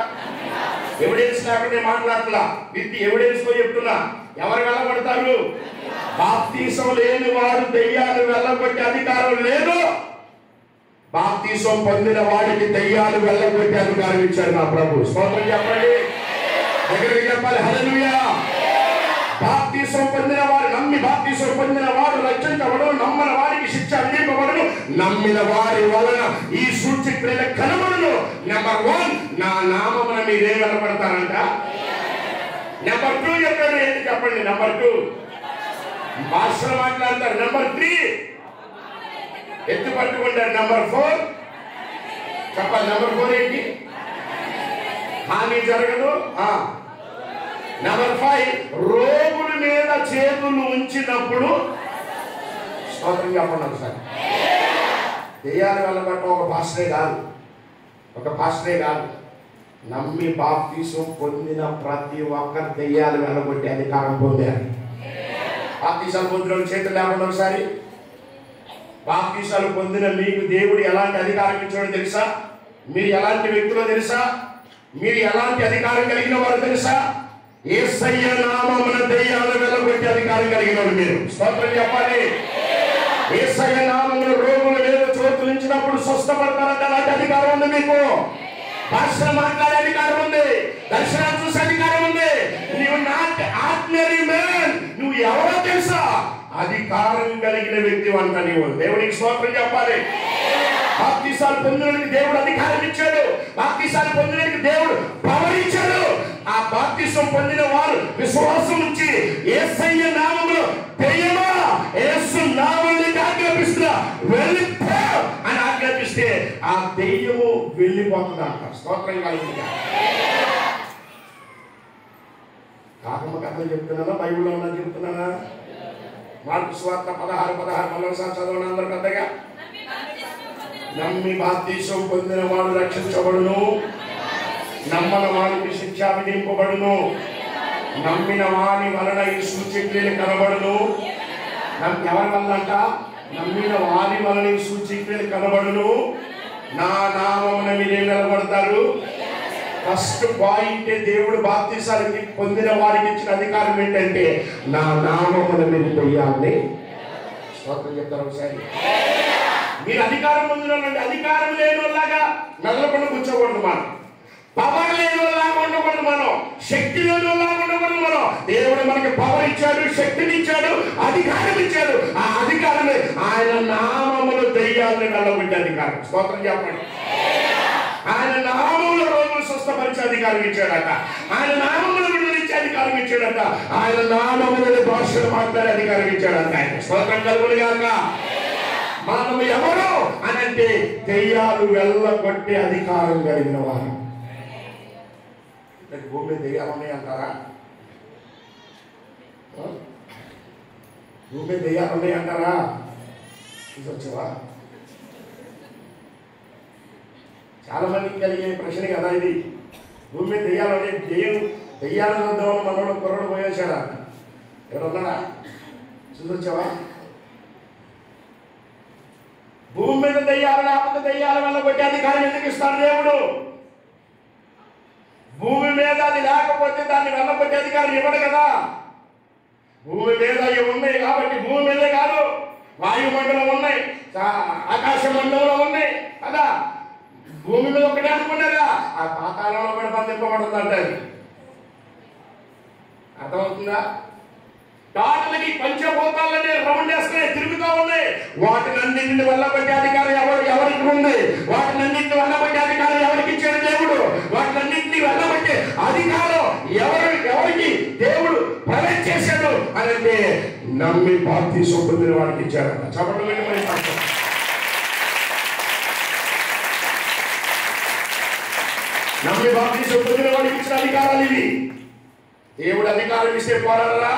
ఎవిడెన్స్ లేకుండా మాట్లాడట్లా, విత్ ఎవిడెన్స్ తో చెప్తున్నా. ఎవరు వెళ్ళబడతారు? బాప్తీసం లేని వాడు దెయ్యాలు వెళ్ళగొట్టే అధికారం లేదు. బాప్తీసం పొందిన వాడికి దెయ్యాలు వెళ్ళగొట్టే అధికారం ఇచ్చాడు నా ప్రభు. స్తోత్రం చెప్పండి. దగ్గరికి చెప్పాలి. హల్లెలూయా. బాప్తీసం పొందిన వాడు, నమ్మి బాప్తీసం పొందిన వాడు రక్షించబడును, నమ్మని వారికి శిక్ష విధింపబడును, నమ్మిన వారి వలన ఈ సూచక్రియలు కనబడును. నెంబర్ 1, నా నామమున మీరే వెళ్ళబడతారంట. నెంబర్ 2 చెప్పాడు. ఏంటి చెప్పండి? నెంబర్ 2 భాషలు మాట్లాడతారు. నెంబర్ 3 ఎత్తు పట్టుకుంటారు. నెంబర్ 4 చెప్పాలి. నెంబర్ 4 ఏంటి? హాని జరగదు. నెంబర్ 5 రోగుల మీద చేతులు ఉంచినప్పుడు స్తోత్రం చెప్పండి ఒకసారి. దెయ్యాలు వెళ్ళబట్టడం ఒక పాస్టరే కాదు, నమ్మి బాప్తీసం పొందిన ప్రతి ఒక్కరు దెయ్యాలు వెళ్ళగొట్టే అధికారం పొందారు. బాప్తీసాలు పొందిన చేతులు లేకుండా ఒకసారి. బాప్తీసాలు పొందిన మీకు దేవుడు ఎలాంటి అధికారం ఇచ్చాడో తెలుసా? మీరు ఎలాంటి వ్యక్తులో తెలుసా? మీరు ఎలాంటి అధికారం కలిగిన వారు తెలుసా? యేసయ్య నామమున దెయ్యాలు వెళ్ళగొట్టే అధికారం కలిగిన వారు మీరు. స్తోత్రం చెప్పాలి. యేసయ్య నామమున రోగుల మీద చేతులు ఉంచినప్పుడు స్వస్థపడతారంటే అలాంటి అధికారం ఉంది మీకు. భాషలు మాట్లాడే అధికారం ఉంది, దర్శనాలు చూసే అధికారం ఉంది. నువ్వు నాట్ ఆర్డినరీ మ్యాన్. నువ్వు ఎవరో తెలుసా? అధికారం కలిగిన వ్యక్తి అంట నీవు. దేవుడికి స్తోత్రం చెప్పాలి. బాప్తీసాలు పొందినకి దేవుడు అధికారం ఇచ్చాడు. బాప్తీసాలు పొందినకి దేవుడు పవర్ ఇచ్చాడు. ఆ బాప్తీసం పొందిన వారు విశ్వాసం నుంచి యేసయ్య నామములో దెయ్యమా యేసు నామములో ఆజ్ఞాపిస్తున్నా వెళ్ళిపో అని ఆజ్ఞాపిస్తే ఆ దెయ్యము వెళ్ళిపోతుంది అంట. స్తోత్రం కలిగింది. కాకమ్మ కథలు చెప్తున్నానా? బైబిల్లో ఉన్నా చెప్తున్నానా? మార్కు సువార్త 16:16 మరోసారి చదవండి అందరూ పెద్దగా. నమ్మి బాప్తీసం పొందిన వాడు రక్షించబడును, నమ్మని వానికి శిక్ష విధింపబడును, నమ్మిన వాని వలన ఈ సూచక్రియలు కనబడును. ఎవరి వల్ల అంట? నమ్మిన వాని వలన ఈ సూచక్రియలు కనబడును. నా నామమున మీరేం నిలబడతారు? ఫస్ట్ పాయింట్, దేవుడు బాప్తీసాలకి పొందిన వారికి ఇచ్చిన అధికారం ఏంటంటే నా నామమున మీరు దెయ్యాల్ని. స్తోత్రం చెప్తారు ఒకసారి. మీరు అధికారం పొందిన వాళ్ళంటే అధికారం లేని వాళ్ళగా మెదలకుండా కూర్చోకూడదు. మనం పవర్ లేని వాళ్ళగా ఉండకూడదు. మనం శక్తి లేని వాళ్ళగా ఉండకూడదు. మనం దేవుడు మనకి పవర్ ఇచ్చాడు, శక్తిని ఇచ్చాడు, అధికారం ఇచ్చాడు. ఆ అధికారమే ఆయన నామములో దెయ్యాల్ని వెళ్ళగొట్టే అధికారం. స్తోత్రం చెప్పండి. ఆయన నామములో రోగులు స్వస్థపరిచే అధికారం ఇచ్చాడట. ఆయన నామములో విడుదలిచ్చే అధికారం ఇచ్చాడట. ఆయన నామములో భాషలు మాట్లాడే అధికారం ఇచ్చాడట. ఆయన స్తోత్రం కలుగును గాక. మనం ఎవరు అని అంటే దెయ్యాలు వెళ్ళగొట్టే అధికారం కలిగిన వారు. భూమి మీద దెయ్యాలు ఉన్నాయి అంటారా? భూమి మీద దెయ్యాలు ఉన్నాయి అంటారా? చూసొచ్చావా? చాలా మందికి కలిగే ప్రశ్న కదా ఇది. భూమి మీద దెయ్యాలు అనే దెయ్యాలు చూద్దామని మనోడు కుర్రడు పోయేసాడా? ఎవరున్నాడా? చూసొచ్చావా? భూమి మీద దయ్యాలు లేకపోతే దయ్యాల వల్ల కొట్టే అధికారం ఎందుకు ఇస్తాడు దేవుడు? భూమి మీద అది లేకపోతే దాన్ని వెళ్ళగొట్టే అధికారం ఇవ్వడు కదా. భూమి మీద అవి ఉన్నాయి కాబట్టి, భూమి మీదే కాదు, వాయుమండలం ఉన్నాయి, ఆకాశ మండలంలో ఉన్నాయి కదా. భూమి మీద ఒకటే అనుకున్నారా, ఆ పాతాళంలో కూడా బంధింపబడుతుంది అంటారు. అర్థమవుతుందా? టాటలకి పంచభూతాలనే రౌండ్ వేసుకుని తిరుగుతూ ఉన్నాయి. వాటినన్నింటిని వెళ్ళబట్టే అధికారం ఎవరికి ఉంది? వాటినన్నింటిని వెళ్ళబట్టే అధికారం ఎవరికి ఇచ్చాడు దేవుడు? వాటినన్నింటినీ వెళ్ళబట్టే అధికారం ఎవరికి దేవుడు ప్రవేశ చేశాడు అని అంటే నమ్మి బాప్తిసం పొందిన వాడికి ఇచ్చాడంట. చెప్పండి మరి. నమ్మి బాప్తిసం పొందిన వాడికి ఇచ్చిన అధికారాలు ఇవి. దేవుడు అధికారం ఇస్తే పోరాడరా?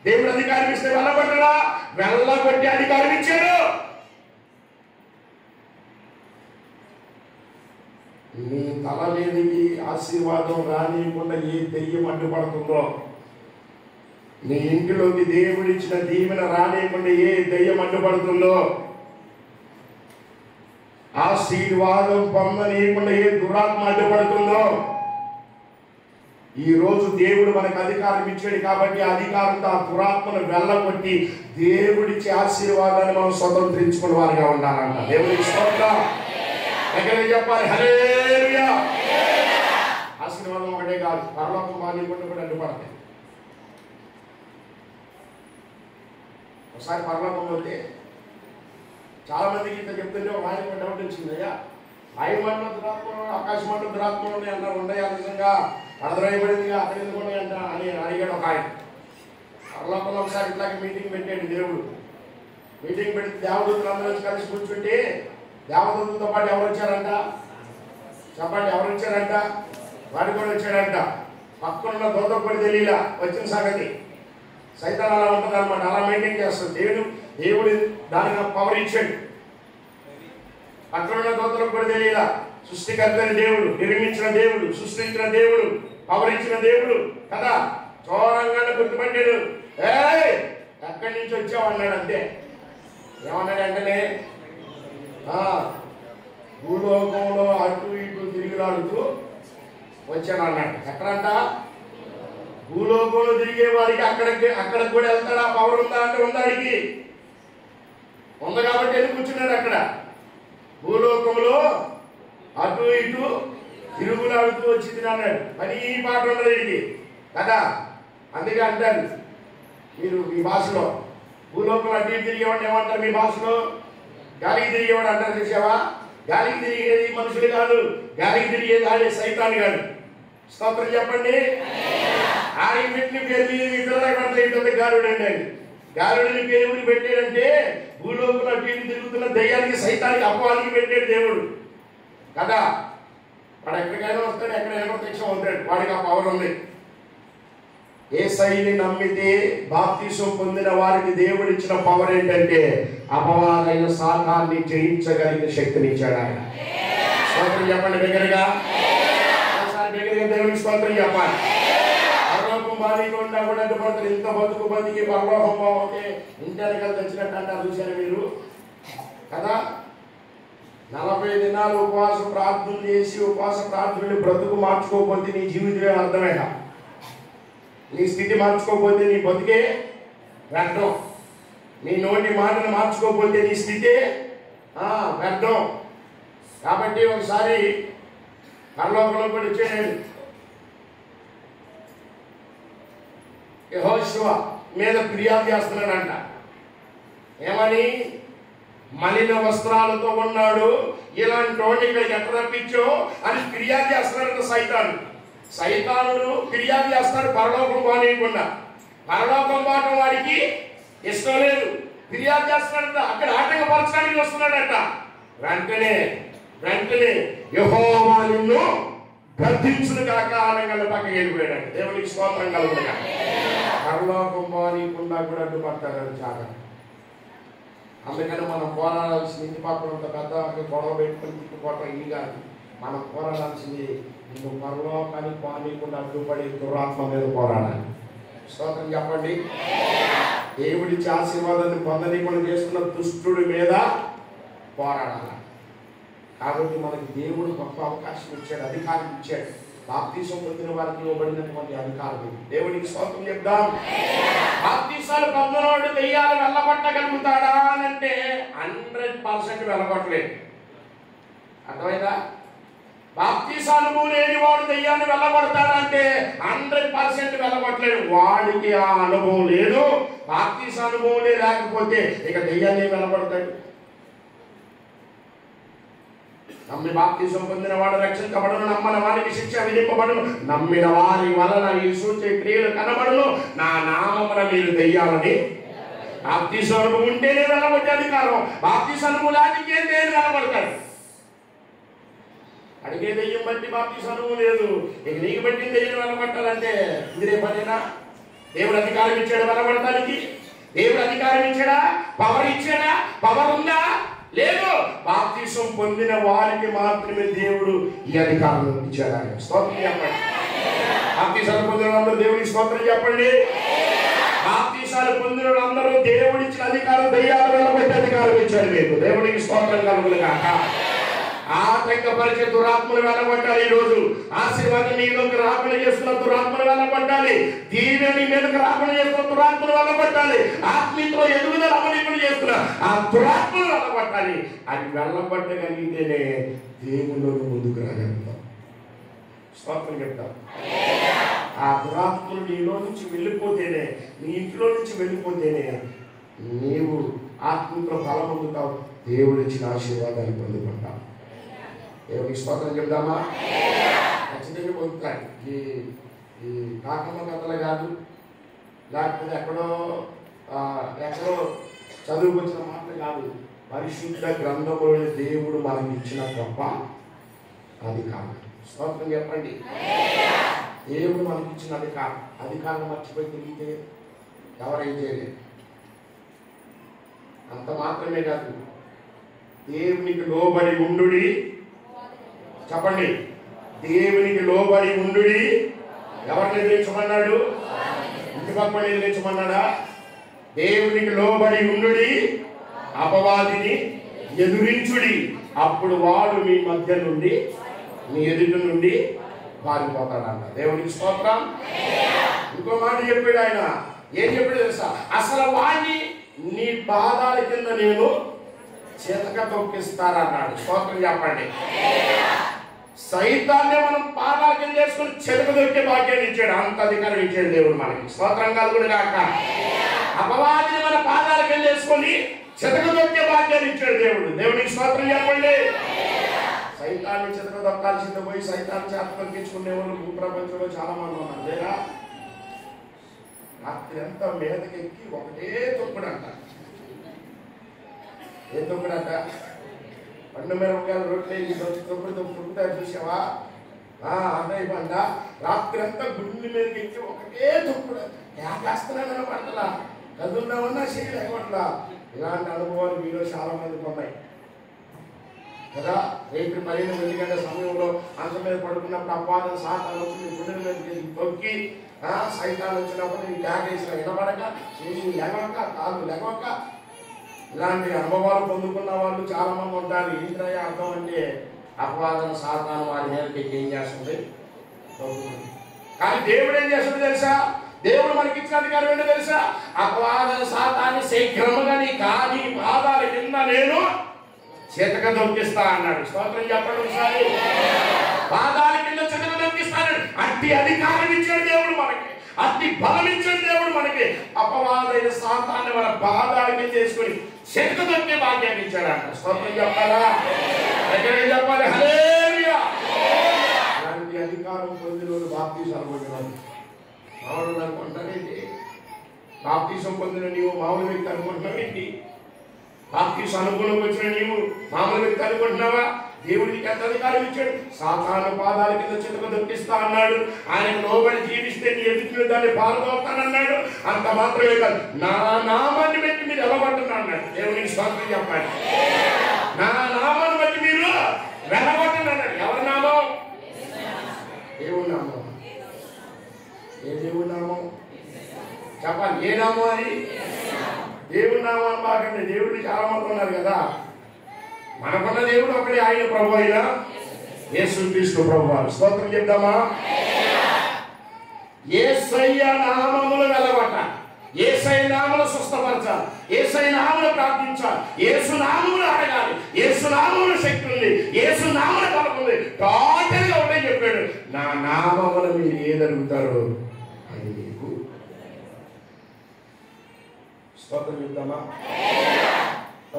దేవుడు అధికారం ఇస్తే వెళ్ళబట్టరా? వెళ్ళబట్టి అధికారం ఇచ్చాడు. నీ తల మీదకి ఆశీర్వాదం రానియకుండా ఏ దెయ్యం అడ్డుపడుతుందో, నీ ఇంటిలోకి దేవుడిచ్చిన దీవెన రానియకుండా ఏ దెయ్యం అడ్డుపడుతుందో, ఆశీర్వాదం పొందనీయకుండా ఏ దురాత్మ అడ్డుపడుతుందో, ఈ రోజు దేవుడు మనకు అధికారం ఇచ్చాడు కాబట్టి అధికారంతో ఆ దురాత్మను వెళ్ళగొట్టి దేవుడిచ్చే ఆశీర్వాదాన్ని మనం స్వతంత్రించుకున్న వారిగా ఉండాలంట. దేవుడికి స్తోత్రం. ఎక్కడికి చెప్పాలి? హల్లెలూయా. ఆశీర్వాదం ఒకటే కాదు, పరలోకం బాధ్యత కూడా అడ్డుపడతాయి. ఒకసారి పరలోకం వెళ్తే చాలా మందికి ఇంత చెప్తుంటే ఒక ఆయన డౌట్ వచ్చింది. అయ్యా, వాయుమండల దురాత్మలు, ఆకాశ మండల దురాత్మలు అన్నారు, ఉన్నాయా? నిజంగా అర్థమైపడింది అక్కడ ఎందుకు ఉన్నాయంట అని అడిగాడు ఒక ఆయన. పరలోకంలో ఒకసారి ఇట్లాగే మీటింగ్ పెట్టాడు దేవుడు. మీటింగ్ పెడితే దేవదూతలు అందరూ వచ్చి కలిసి కూర్చుంటే దేవదూతలతో పాటు ఎవరు వచ్చారంట? చెప్పండి, ఎవరు వచ్చారంట? వాడు కూడా వచ్చాడంట. పక్కనున్న దూతకు కూడా తెలియలా వచ్చిన సంగతి. సైతాన్ అలా ఉంటుంది అనమాట, అలా మెయింటైన్ చేస్తుంది. దేవుడు దానికి పవర్ ఇచ్చాడు. పక్కనున్న దూతలకు కూడా తెలియలా. సృష్టికర్త దేవుడు, నిర్మించిన దేవుడు, సృష్టించిన దేవుడు, పవర్ ఇచ్చిన దేవుడు కదా. చోరంగానే గుర్తుపట్టాడు. ఎక్కడి నుంచి వచ్చావు అన్నాడు. అంతే. ఏమన్నాడు వెంటనే? భూలోకంలో అటు ఇటు తిరిగిలాడుతూ వచ్చాను అన్నాడు. ఎక్కడంట? భూలోకంలో తిరిగే వారికి అక్కడికి కూడా వెళ్తాడా? పవర్ ఉందా అంటే ఉందాడికి ఉంది కాబట్టి వెళ్ళి కూర్చున్నాడు అక్కడ. భూలోకంలో అటు ఇటు తిరుగులాడుతూ వచ్చింది అన్నాడు. మరి ఈ పాట ఉన్నది ఇది కదా. అందుకే అంటారు మీరు మీ భాషలో, భూలోకంలో అటు ఇటు తిరిగేవాడు ఏమంటారు మీ భాషలో? గాలికి తిరిగేవాడు అంటారు. చూసావా? గాలికి తిరిగేది మనుషులు కాదు, గాలికి తిరిగేది ఆడే సైతాన్ కాదు. స్తోత్రం చెప్పండి. ఆయన పెట్టిన పేరు మీద మీ పిల్లలకు పడతాయి గారుడు అండి. గారుడిని పేరు ఊరికి పెట్టాడంటే భూలోకంలో అటు ఇటు తిరుగుతున్న దయ్యానికి, సైతానికి, అపవాదికి పెట్టాడు దేవుడు కదా. వాడు ఎక్కడికైనా వస్తాడు, ఎక్కడైనా ప్రత్యక్షం అవుతాడు. వాడికి ఆ పవర్ ఉంది. యేసయ్యని నమ్మితే బాప్తిసం పొందిన వారికి దేవుడు ఇచ్చిన పవర్ ఏంటంటే అపవాదైన సాతాన్ని జయించగలిగిన శక్తిని ఇచ్చాడు ఆయన. స్తోత్రం చెప్పండి దగ్గరగా. దగ్గరగా దేవుడికి స్తోత్రం చెప్పాలి. పరలోకం బాధకుండా కూడా అడ్డుపడతారు. ఇంత బతుకు బతికి పరలోకం బాగుంటే ఇంటెనకలు తెచ్చినట్టు అంటారు. చూశారు మీరు కదా. 40 దినాలు ఉపవాస ప్రార్థనలు చేసి ఉపవాస ప్రార్థనలు బ్రతుకు మార్చుకోకపోతే నీ జీవితమే అర్థమేనా? నీ స్థితి మార్చుకోకపోతే నీ బతుకే వ్యర్థం. నీ నోటి మాటను మార్చుకోకపోతే నీ స్థితి వ్యర్థం. కాబట్టి ఒకసారి పరలోకంలో కూడా వచ్చేయండి. యెహోషువ మీద ఫిర్యాదు చేస్తున్నాడంట. ఏమని? మలిన వస్త్రాలతో ఉన్నాడు, ఇలాంటి వాడిని ఇక్కడికి ఎట్లా రప్పించో అని ఫిర్యాదు చేస్తున్నాడంట సైతాను. సైతానుడు ఫిర్యాదు చేస్తాడు పరలోకం బానేయకుండా. పరలోకం బాటం వాడికి ఇష్టం లేదు. ఫిర్యాదు చేస్తున్నాడంట. అక్కడ ఆటంకపరచడానికి వస్తున్నాడట. వెంటనే యెహోవా నిన్ను గద్దించును కాక అనగల పక్కకి వెళ్ళిపోయాడు. దేవునికి స్తోత్రం కలుగునుగా. పరలోకం బానీయకుండా కూడా అడ్డుపడతాడు చాలా. అందుకని మనం పోరాడాల్సింది ఇంటి పక్కన పెద్ద గొడవ పెట్టుకుని తిట్టుకోవటం ఇది కాదు. మనం పోరాడాల్సింది నువ్వు పరలోకానికి బానీయకుండా అడ్డుపడి దురాత్మ మీద పోరాడాలి. స్తోత్రం చెప్పండి. దేవుడిచ్చే ఆశీర్వాదాన్ని పొందనీయకుండా చేస్తున్న దుష్టుడి మీద పోరాడాలి. కాబట్టి మనకి దేవుడు గొప్ప అవకాశం ఇచ్చాడు, అధికారం ఇచ్చాడు. బాప్తీసం పొందిన వారికి ఇవ్వబడినటువంటి అధికారం. దేవుడికి స్తోత్రం చెప్దాం. బాప్తీసాలు పొందినవాడు దెయ్యాలు వెళ్ళగొట్టగలుగుతాడా అని అంటే 100% వెళ్ళగొట్టలేదు. అర్థమైందా? బాప్తీసానుభవం లేని వాడు దెయ్యాన్ని వెళ్ళగొడతాడంటే 100% వెళ్ళగొట్టలేడు. వాడికి ఆ అనుభవం లేదు. బాప్తీసానుభవం లేకపోతే ఇక దెయ్యాన్ని వెళ్ళగొడతాడు. నమ్మి బాప్తీసం పొందిన వాడు రక్షించబడును, నమ్మని వారికి శిక్ష విధింపబడును, నమ్మిన వారి వలన ఈ సూచక క్రియలు కనబడును, నా నామమున మీరు దెయ్యాలని. బాప్తీసం అనుభవం ఉంటేనే వెళ్ళగొట్టే అధికారం. బాప్తీసం అనుభవం లేకపోతే దేని వెళ్ళగొడతాడు. అడిగే దెయ్యం బట్టి బాప్తీసం అనుభవం లేదు, ఇక నీకు బట్టి దెయ్యం వెళ్ళగొట్టాలంటే ఇదే పనేనా? దేవుడు అధికారం ఇచ్చాడు వెళ్ళగొట్టడానికి? దేవుడు అధికారం ఇచ్చాడా? పవర్ ఇచ్చాడా? పవర్ ఉందా? లేదు. బాప్తీసం పొందిన వారికి మాత్రమే దేవుడు ఈ అధికారం ఇచ్చాడు. స్తోత్రం చెప్పండి. బాప్తీసాలు పొందిన వాళ్ళందరూ దేవుడికి స్తోత్రం చెప్పండి. బాప్తీసాలు పొందిన వాళ్ళందరూ దేవుడిచ్చిన అధికారం, దెయ్యాలు వెళ్ళగొట్టే అధికారం ఇచ్చాడు మీకు. దేవుడికి స్తోత్రం కలుగును గాక. ఆటంకపరిచే దురాత్మలు వెళ్ళగొట్టాలి. ఈ రోజు ఆశీర్వాదం నీలోకి రాకుండా చేస్తున్న దురాత్మలు వెళ్ళగొట్టాలి. దీవెని మీదకి రాకుండా చేస్తున్న దురాత్మలు వెళ్ళగొట్టాలి. ఆత్మీయతలో ఎదుగుదల అమలు చేస్తున్న ఆ దురాత్మలు వెళ్ళగొట్టాలి. అది వెళ్ళగొట్టగలిగితేనే దేవుళ్ళకి ముందుకు రాగలుగుతాం. స్తోత్రం చెప్తాం. ఆ దురాత్మలు నీలో నుంచి వెళ్ళిపోతేనే, నీ ఇంట్లో నుంచి వెళ్ళిపోతేనే నీవు ఆత్మీయతలో బలం పొందుతావు. దేవుడు ఇచ్చిన ఆశీర్వాదాలు పొందుకుంటావు. దేవుడికి స్తోత్రం చెప్దామా? ఖచ్చితంగా పొందుతాయి. ఈ కాకమ్మ కథలు కాదు, లేకపోతే ఎక్కడో చదువుకొచ్చిన మాటలు కాదు. పరిశుద్ధ గ్రంథంలోని దేవుడు మనకి ఇచ్చిన గొప్ప అధికారం. స్తోత్రం చెప్పండి. దేవుడు మనకి ఇచ్చిన అధికారం మర్చిపోయి తిరిగితే ఎవరేం చేయలేదు. అంత మాత్రమే కాదు, దేవునికి లోబడి ఉండుడి. చెప్పండి, దేవునికి లోబడి ఉండుడి. ఎవరిని ఎదిరించమన్నాడు? ఇంటి పక్కని ఎదిరించమన్నాడా? దేవునికి లోబడి ఉండుడి, అపవాదిని ఎదురించుడి, అప్పుడు వాడు మీ మధ్య నుండి, మీ ఎదుటి నుండి పారిపోతాడన్న. దేవునికి స్తోత్రం. ఇంకో మాట చెప్పాడు ఆయన. ఏం చెప్పాడు తెలుసా? అసలు వాడిని నీ పాదాల కింద నేను చేతక తొక్కిస్తారన్నాడు. స్తోత్రం చెప్పండి. సైతాన్ని మనం పాదాల కింద చేసుకుని చెతక దొక్కే భాగ్యాన్ని ఇచ్చాడు. అంత అధికారం ఇచ్చాడు దేవుడు మనకి. స్తోత్రం కలుగును గాక. అపవాదిని మన పాదాల కింద చేసుకొని చెతక దొక్కే భాగ్యాన్ని ఇచ్చాడు దేవుడు. దేవునికి స్తోత్రం చెప్పండి. సైతాన్ని చెతక దొక్కాల్సింది పోయి సైతాన్ని చేత తొక్కించుకునే వాళ్ళు భూప్రపంచంలో చాలా మంది ఉన్నారు. లేదా రాత్రి అంతా మీదకెక్కి ఒకటే తొక్కుడు అంట. ఏ తొక్కుడంట? పండు మిరపకాయలు రొట్టె తొక్కుతారు చూసావా? అన్నయ్య పంట రాత్రి అంతా గుండె మీదకి ఎక్కి ఒకటే తొక్కుడు. ఏకేస్తున్నానో పంటలా, కదులుదామన్నా చేయలేకపోట్లా. ఇలాంటి అనుభవాలు మీలో చాలా మందికి ఉన్నాయి కదా. రేపు 12 గంటల సమయంలో అంత మీద పడుకున్నప్పుడు అపాదం సాతాను వచ్చి గుండెల మీదకి తొక్కి సైతాన్ని వచ్చినప్పుడు నీ ట్యాగేసిన వినబడక, చేసి లెగవక, కాళ్ళు లెగవక, ఇలాంటి అనుభవాలు పొందుకున్న వాళ్ళు చాలా మంది ఉంటారు. ఏంటనే అర్థం అంటే అపవాదం సాతాను వారి మీదకి ఏం చేస్తుంది? కానీ దేవుడు ఏం చేస్తుంది తెలుసా? దేవుడు మనకి ఇచ్చిన అధికారం ఏంటో తెలుసా? అపవాదం సాతాన్ని శీఘ్రముగా నీ కాని పాదాల కింద నేను చేతక దొక్కిస్తా అన్నాడు. స్తోత్రం చెప్పండి ఒకసారి. పాదాల కింద చేతక దొక్కిస్తాడు. అట్టి అధికారం ఇచ్చాడు దేవుడు మనకి, అట్టి బలం ఇచ్చాడు దేవుడు మనకి. అపవాదైన సాతాన్ని మన పాదాల కింద చేసుకుని చేతక దొక్కే భాగ్యాన్ని ఇచ్చాడంట. స్తోత్రం చెప్పాలా? ఎక్కడికి చెప్పాలి? హల్లెలూయా. అలాంటి అధికారం పొందిన వాళ్ళు బాప్తీసాలు పొందిన మామూలు అనుకుంటారేంటి? బాప్తీసం పొందిన నీవు మామూలు వ్యక్తి అనుకుంటున్నావేంటి? బాప్తీసం అనుకూలంగా వచ్చిన నీవు మామూలు వ్యక్తి అనుకుంటున్నావా? దేవుడికి ఎంత అధికారం ఇచ్చాడు? సాతాను పాదాల కింద చేతక దొక్కిస్తా అన్నాడు. ఆయన లోబడి జీవిస్తే నీ ఎదుటి దాన్ని పాల్గొతానన్నాడు. అంత మాత్రమే కాదు, నా నామాన్ని బట్టి మీరు వెళ్ళగొట్టను అన్నాడు. దేవునికి స్తోత్రం చెప్పండి. నా నామాన్ని బట్టి మీరు వెళ్ళగొట్టను అన్నాడు. ఎవరి నామం? దేవుడి నామం. ఏ దేవుడి నామం చెప్పాలి? ఏ నామం అది? నామాన్ని బాగండి, దేవుడిని చాలా మంది ఉన్నారు కదా. మనకున్న దేవుడు ఒకటి, ఆయన ప్రభు అయిన యేసుక్రీస్తు ప్రభువారు. స్తోత్రం చెప్దామా? యేసయ్య నామములు వెలగొట్టాలి, యేసయ్య నామములు స్వస్థపరచాలి, యేసయ్య నామములు ప్రార్థించాలి, యేసు నామములు అడగాలి, యేసు నామములు శక్తి ఉంది, యేసు నామములు బలం ఉంది. టోటల్ గా ఒకటే చెప్పాడు, నా నామములు మీరు ఏది అడుగుతారో అది మీకు. స్తోత్రం చెప్తామా?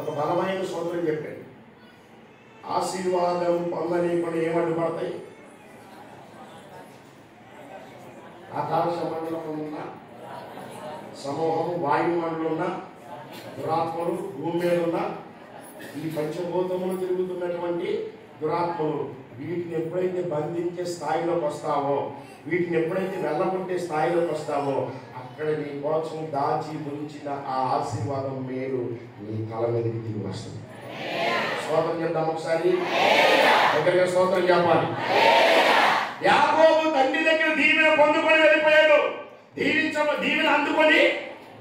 ఒక బలమైన స్తోత్రం చెప్పాడు. ఆశీర్వాదం పొందనీయకుండా ఏమడ్డుపడతాయి? ఆకాశ మండలం ఉన్న సమూహం, వాయుమండలం ఉన్న దురాత్మలు, భూమి మీద ఉన్న ఈ పంచభూతములు తిరుగుతున్నటువంటి దురాత్మలు, వీటిని ఎప్పుడైతే బంధించే స్థాయిలోకి వస్తావో, వీటిని ఎప్పుడైతే వెళ్ళగొట్టే స్థాయిలోకి వస్తావో, అక్కడ నీ కోసం దాచి ఉంచిన ఆ ఆశీర్వాదం మేలు నీ తల మీదకి దిగి వస్తుంది. స్తోత్రం చెప్తాం ఒకసారి, దగ్గరగా స్తోత్రం చెప్పాలి. యాకోబు తండ్రి దగ్గర దీవెన పొందుకొని వెళ్ళిపోయాడు, దీవెన అందుకొని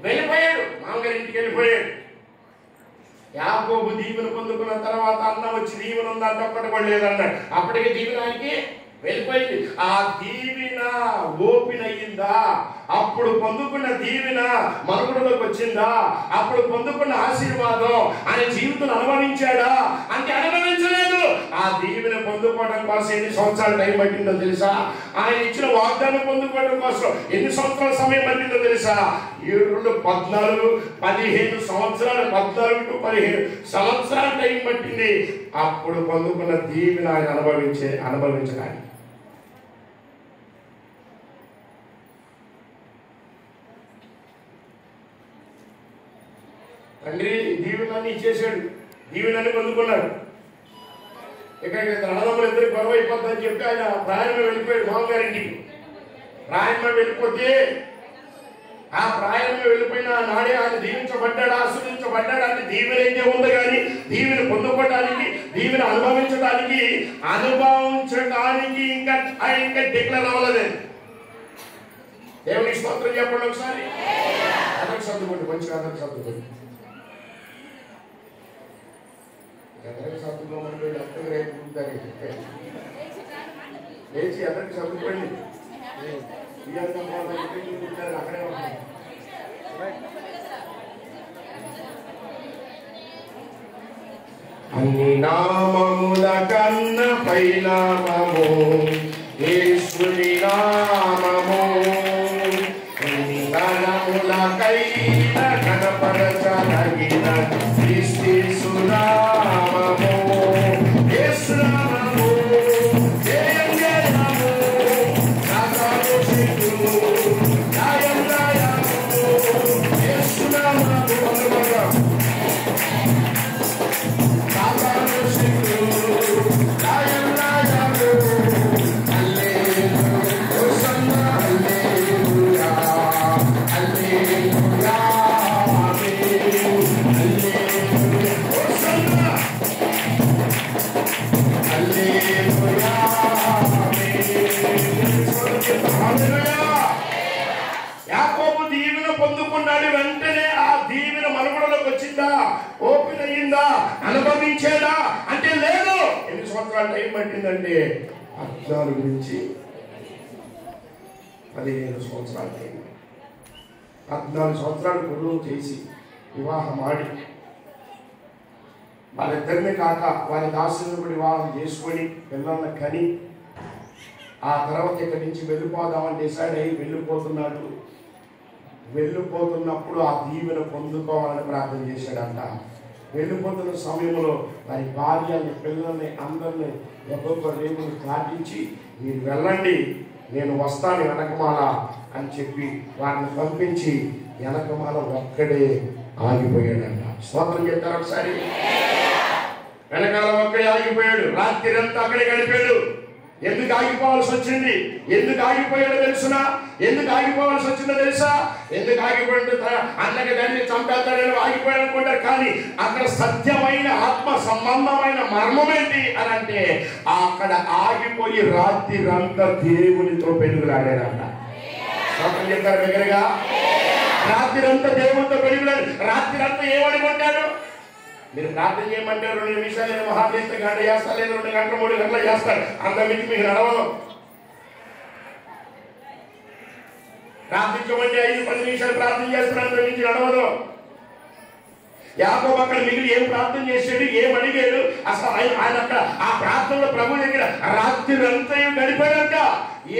వెళ్ళిపోయాడు, మామగారి ఇంటికి వెళ్ళిపోయాడు. యాకోబు దీవెన పొందుకున్న తర్వాత అన్న వచ్చి దీవెన ఉందంటే ఒక్కటి కూడా లేదన్నాడు. అప్పటికి దీవెనానికి వెళ్ళిపోయింది. ఆ దీవెన ఓపెన్ అయ్యిందా? అప్పుడు పొందుకున్న దీవెన మనుగడలోకి వచ్చిందా? అప్పుడు పొందుకున్న ఆశీర్వాదం ఆయన జీవితం అనుభవించాడా అంటే అనుభవించలేదు. ఆ దీవెన పొందుకోవడం కోసం ఎన్ని సంవత్సరాలు టైం పట్టిందో తెలుసా? ఆయన ఇచ్చిన వాగ్దానం పొందుకోవడం కోసం ఎన్ని సంవత్సరాల సమయం పట్టిందో తెలుసా? 7 14 15 సంవత్సరాలు, 14 to 15 సంవత్సరాల టైం పట్టింది అప్పుడు పొందుకున్న దీవెన ఆయన అనుభవించడానికి. తండ్రి దీవెనాన్ని ఇచ్చేసాడు, దీవెనాన్ని పొందుకున్నాడు. ఇక్కడికి అన్నదమ్ములు ఇద్దరు గొడవ అయిపోతుందని చెప్పి ఆయన ప్రయాణం వెళ్ళిపోయాడు మామగారింటికి. ప్రయాణం వెళ్ళిపోతే ఆ ప్రయాణం వెళ్ళిపోయిన నాడే ఆయన దీవించబడ్డాడు, ఆశీర్వదించబడ్డాడు. అంటే దీవెన అయితే ఉంది, కానీ దీవెన పొందుకోవడానికి, దీవెన అనుభవించడానికి ఇంకా డిక్లేర్ అవ్వలేదు. దేవునికి స్తోత్రం చెప్పండి ఒకసారి. అందరికి సర్దుకోండి, మంచిగా అందరికి సర్దుకోండి. అందరికి సర్దుకోమని అర్థం రేపు లేచి అందరికి సర్దుకోండి. అక్కడే ఉంటాయి. అన్ని నామముల కన్న పైనామము యేసుని నామము, అన్ని నామములకైన కనపరచదగిన క్రీస్తు నామము, యేసు నామము, జయం జయము, సాతాను శక్తులు జయం జయము, యేసు నామము, సాతాను శక్తులు జయం జయము, హల్లెలూయా హోసన్నా హల్లెలూయా హల్లెలూయా యాకోబు దీవెన పొందుకున్నాడు. వెంటనే ఆ దీవెన మనుగడలోకి వచ్చిందా? ఓపెన్ అయ్యిందా? అనుభవించేదా అంటే లేదు. ఎన్ని సంవత్సరాలు టైం పట్టిందంటే 14 నుంచి 15 సంవత్సరాలు టైం. 14 సంవత్సరాలు కుటుంబం చేసి వివాహం ఆడి వాళ్ళిద్దరిని కాక వారి దాసులను కూడా వివాహం చేసుకొని పిల్లల్ని కని ఆ తర్వాత ఇక్కడి నుంచి వెళ్ళిపోదామని డిసైడ్ అయ్యి వెళ్ళిపోతున్నాడు. వెళ్ళిపోతున్నప్పుడు ఆ దీవెన పొందుకోవాలని ప్రార్థన చేశాడంట. వెళ్ళిపోతున్న సమయంలో వారి భార్యని, పిల్లల్ని, అందరిని ఒక్కొక్క రేపును ప్రార్థించి మీరు వెళ్ళండి, నేను వస్తాను వెనకమాల అని చెప్పి వారిని పంపించి వెనకమాల ఒక్కడే ఆగిపోయాడంట. స్తోత్రం చెప్తారు ఒకసారి. వెనకాల ఒక్కడే ఆగిపోయాడు. రాత్రి అంతా అక్కడే గడిపాడు. ఎందుకు ఆగిపోవాల్సి వచ్చింది? ఎందుకు ఆగిపోయాడో తెలుసునా? ఎందుకు ఆగిపోవాల్సి వచ్చిందో తెలుసా? ఎందుకు ఆగిపోయాడు? అన్నకి దాన్ని చంపేస్తాడని ఆగిపోయాడు అనుకుంటారు, కానీ అక్కడ సత్యమైన ఆత్మ సంబంధమైన మర్మం ఏంటి అని అంటే అక్కడ ఆగిపోయి రాత్రి అంతా దేవునితో పెరుగులాడాడంట. చెప్తారు దగ్గరగా రాత్రి అంతా దేవుడితో పెరుగులాడు. రాత్రి అంతా ఏమనుకుంటాడు? మీరు ప్రార్థన చేయమంటే 2 నిమిషాలు నేను మహాదేశం గంట చేస్తాను, లేదు 2 గంటలు 3 గంటలు చేస్తాను. అంత మించి మీకు నడవదు. ప్రార్థించమంటే 5-10 నిమిషాలు ప్రార్థన చేస్తాను, అంత మించి నడవదు. యాకోబు అక్కడ మిగిలి ఏం ప్రార్థన చేశాడు, ఏం అడిగాడు? అసలు ఆయన అక్కడ ఆ ప్రార్థనలో ప్రభు దగ్గర రాత్రి అంతా గడిపాడంట.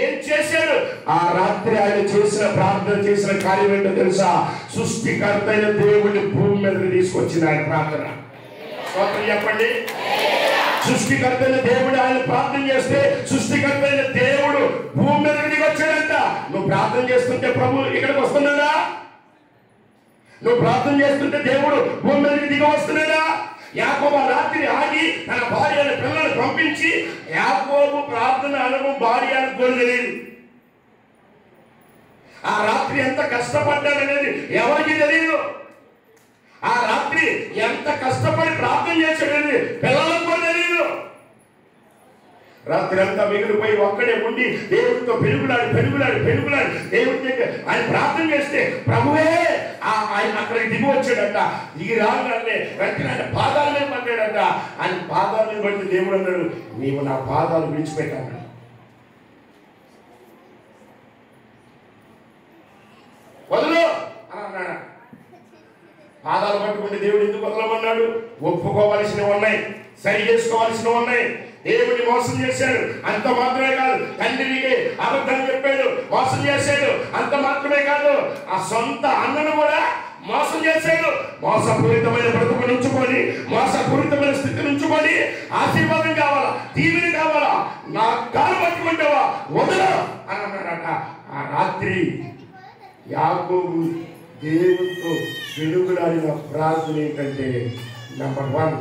ఏం చేశాడు? ఆ రాత్రి ఆయన చేసిన ప్రార్థన, చేసిన కార్యం ఏంటో తెలుసా? సృష్టికర్త అయిన దేవుడిని భూమి మీదకి తీసుకొచ్చిన ఆయన ప్రార్థన. స్తోత్రం చెప్పండి. సృష్టికర్త అయిన దేవుడు ఆయన ప్రార్థన చేస్తే సృష్టికర్త అయిన దేవుడు భూమి మీదకి దిగి వచ్చాడంట. నువ్వు ప్రార్థన చేస్తుంటే ప్రభు ఇక్కడికి వస్తున్నాడా? నువ్వు ప్రార్థన చేస్తుంటే దేవుడు భూమి మీదకి దిగి వస్తున్నాడా? యాకోబు రాత్రి ఆగి తన భార్య పిల్లలను పంపించి, యాకోబు ప్రార్థన అనుభవం భార్య అనుకోని తెలియదు. ఆ రాత్రి ఎంత కష్టపడ్డాడనేది ఎవరికి తెలియదు. ఆ రాత్రి ఎంత కష్టపడి ప్రార్థన చేశాడనేది పిల్లలకు కూడా తెలియదు. రాత్రి అంతా మిగిలిపోయి ఒక్కడే ఉండి దేవుడితో పెరుగులాడి దేవుడి దగ్గర ఆయన ప్రార్థన చేస్తే ప్రభువే ఆయన అక్కడికి దిగి వచ్చాడట. దిగి రాగానే వెంటనే ఆయన పాదాల మీద పడ్డాడట. ఆయన పాదాల మీద పడితే దేవుడు అన్నాడు, నీవు నా పాదాలు విడిచిపెట్టాను. వదులు అని అన్నాడు. పాదాలు పట్టుకుంటే దేవుడు ఎందుకు వదలమన్నాడు? ఒప్పుకోవలసినవి ఉన్నాయి, సరి చేసుకోవాల్సినవి ఉన్నాయి. దేవుడిని మోసం చేశాడు, అంత మాత్రమే కాదు. తండ్రికి అబద్ధం చెప్పాడు, మోసం చేశాడు. అంత మాత్రమే కాదు, ఆ సొంత అన్నను కూడా మోసం చేశాడు. మోసపూరితమైన బ్రతుకు నుంచుకొని, మోసపూరితమైన స్థితి నుంచుకొని, ఆశీర్వాదం కావాలా, దీవెన కావాలా, నా కాలు పట్టుకుంటావా, వదలు అని అన్నాడట. ఆ రాత్రి యాకోబు దేవుడితో వెలుగులాడిన ప్రార్థన ఏంటంటే, నెంబర్ 1,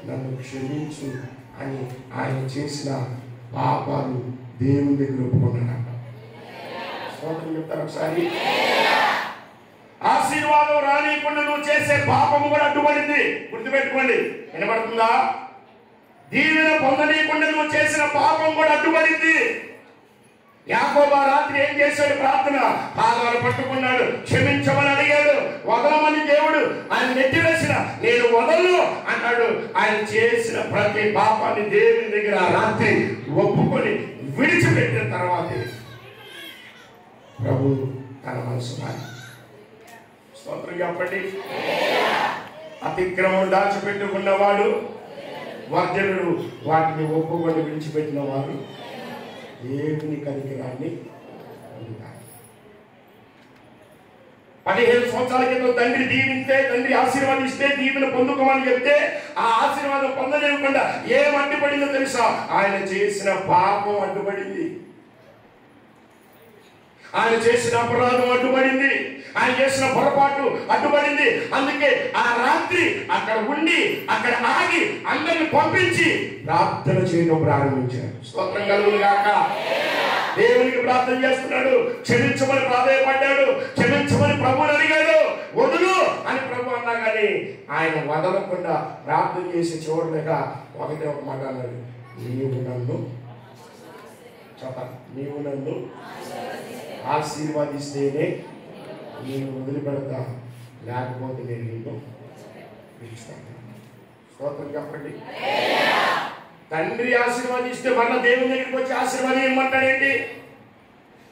నన్ను క్షమించు అని ఆయన చేసిన పాపాలు దేవుని దగ్గర ఒప్పుకున్నాడంట. స్తోత్రం చెప్తారు ఒకసారి. ఆశీర్వాదం రానియకుండా నువ్వు చేసే పాపము కూడా అడ్డుపడింది. గుర్తుపెట్టుకోండి, వినబడుతుందా? దీవెన పొందనీయకుండా నువ్వు చేసిన పాపం కూడా అడ్డుపడింది. యాకోబు రాత్రి ఏం చేశాడు? ప్రార్థన, పాదాలు పట్టుకున్నాడు, క్షమించమని అడిగాడు. వదలమని దేవుడు ఆయన నెట్టివేసిన, నేను వదలు అన్నాడు. ఆయన చేసిన ప్రతి పాపాన్ని దేవుని దగ్గర రాత్రి ఒప్పుకొని విడిచిపెట్టిన తర్వాత ప్రభు తన మనసు మారి. స్తోత్రం చెప్పండి. అతిక్రమం దాచిపెట్టుకున్నవాడు వర్జనుడు, వాటిని ఒప్పుకొని విడిచిపెట్టిన వారు దేవుని కనికరాన్ని పొందుతారు. 15 సంవత్సరాల క్రితం తండ్రి దీవిస్తే, తండ్రి ఆశీర్వాదిస్తే, దీవెన పొందుకోమని చెప్తే ఆ ఆశీర్వాదం పొందలేకుండా ఏం అడ్డుపడిందో తెలుసా? ఆయన చేసిన పాపం అడ్డుపడింది, ఆయన చేసిన అపరాధం అడ్డుపడింది, ఆయన చేసిన పొరపాటు అడ్డుపడింది. అందుకే ఆ రాత్రి అక్కడ ఉండి, అక్కడ ఆగి, అందరిని పంపించి ప్రార్థన చేయడం ప్రారంభించాడు. స్తోత్రం కలుగును గాక. దేవునికి ప్రార్థన చేస్తున్నాడు, క్షమించమని ప్రాధాయపడ్డాడు, క్షమించమని ప్రభువుని అడిగాడు. వదులు అని ప్రభు అన్నా కానీ ఆయన వదలకుండా ప్రార్థన చేసి చూడలేక ఒకటే ఒక మాట అన్నాడు, నీవు నన్ను ఆశీర్వాదిస్తేనే నేను వదిలిపెడతా, లేకపోతే నేను నిన్ను విడిచిపెడతాను. స్తోత్రం చెప్పండి. తండ్రి ఆశీర్వాదిస్తే మరలా దేవుని దగ్గరికి వచ్చి ఆశీర్వాదం ఏమంటాడేంటి?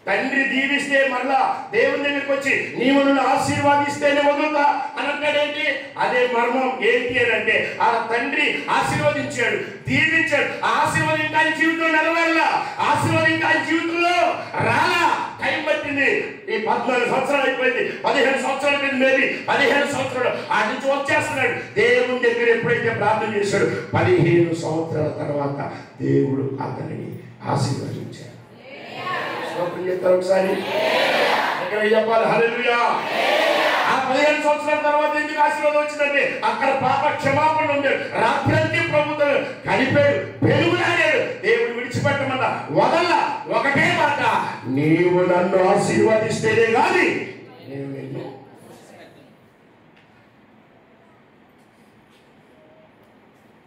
తండ్రి దీవిస్తే మరలా దేవుని దగ్గరికి వచ్చి నీవు నన్ను ఆశీర్వాదిస్తేనే వదులుతా అని అంటాడేంటి? అదే మర్మం. ఏంటి అని అంటే, ఆ తండ్రి ఆశీర్వదించాడు, దీవించాడు. ఆశీర్వాదం ఇంకా ఆయన జీవితంలో నెరవేరలా, ఆశీర్వాదం ఇంకా ఆయన జీవితంలో రాలా. టైం పట్టింది. ఈ 14 సంవత్సరాలు అయిపోయింది, 15 సంవత్సరాల మీద మేబీ 15 సంవత్సరాలు ఆ నుంచి వచ్చేస్తున్నాడు. దేవుని దగ్గర ఎప్పుడైతే ప్రార్థన చేశాడు, 15 సంవత్సరాల తర్వాత దేవుడు అతనిని ఆశీర్వదించాడు. ఒకసారి ఇక్కడ చెప్పాలి, హల్లెలూయా. ఆ 15 సంవత్సరాల తర్వాత ఎందుకు ఆశీర్వాదం వచ్చిందంటే, అక్కడ పాప క్షమాపణ ఉండాడు. రాత్రి ప్రభుత్వం కనిపాడు, పెరుగులాడాడు. దేవుడు విడిచిపెట్టమన్నా వదల్లా. ఒకటే మాట, నీవు నన్ను ఆశీర్వదిస్తేనే కానీ నేను నిన్ను.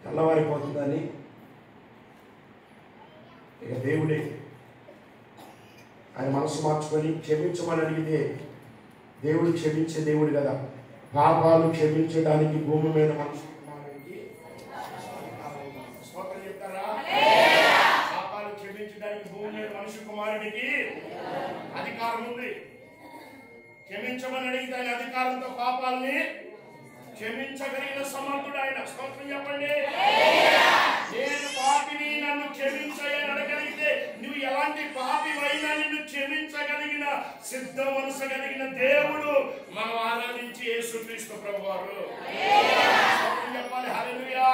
తెల్లవారిపోతుందని ఇక దేవుడే ఆయన మనసు మార్చుకొని క్షమించమని అడిగితే దేవుడు క్షమించే దేవుడు కదా. పాపాలు క్షమించడానికి భూమి మీద మనుషు కుమారుడికి స్తోత్రం చెప్తారా? పాపాలు క్షమించడానికి భూమి మీద మనుషు కుమారుడికి అధికారం ఉంది. క్షమించమని అడిగితే ఆయన అధికారంతో పాపాలని క్షమించగలిగిన సమర్థుడు ఆయన. స్తోత్రం చెప్పండి. నేను పాపిని, నన్ను క్షమించని అడగలిగితే నువ్వు ఎలాంటి పాపివైనా నిన్ను క్షమించగలిగిన సిద్ధ మనసు కలిగిన దేవుడు మనం ఆరాధించి యేసుక్రీస్తు ప్రభువారు. స్తోత్రం చెప్పాలి. హల్లెలూయా.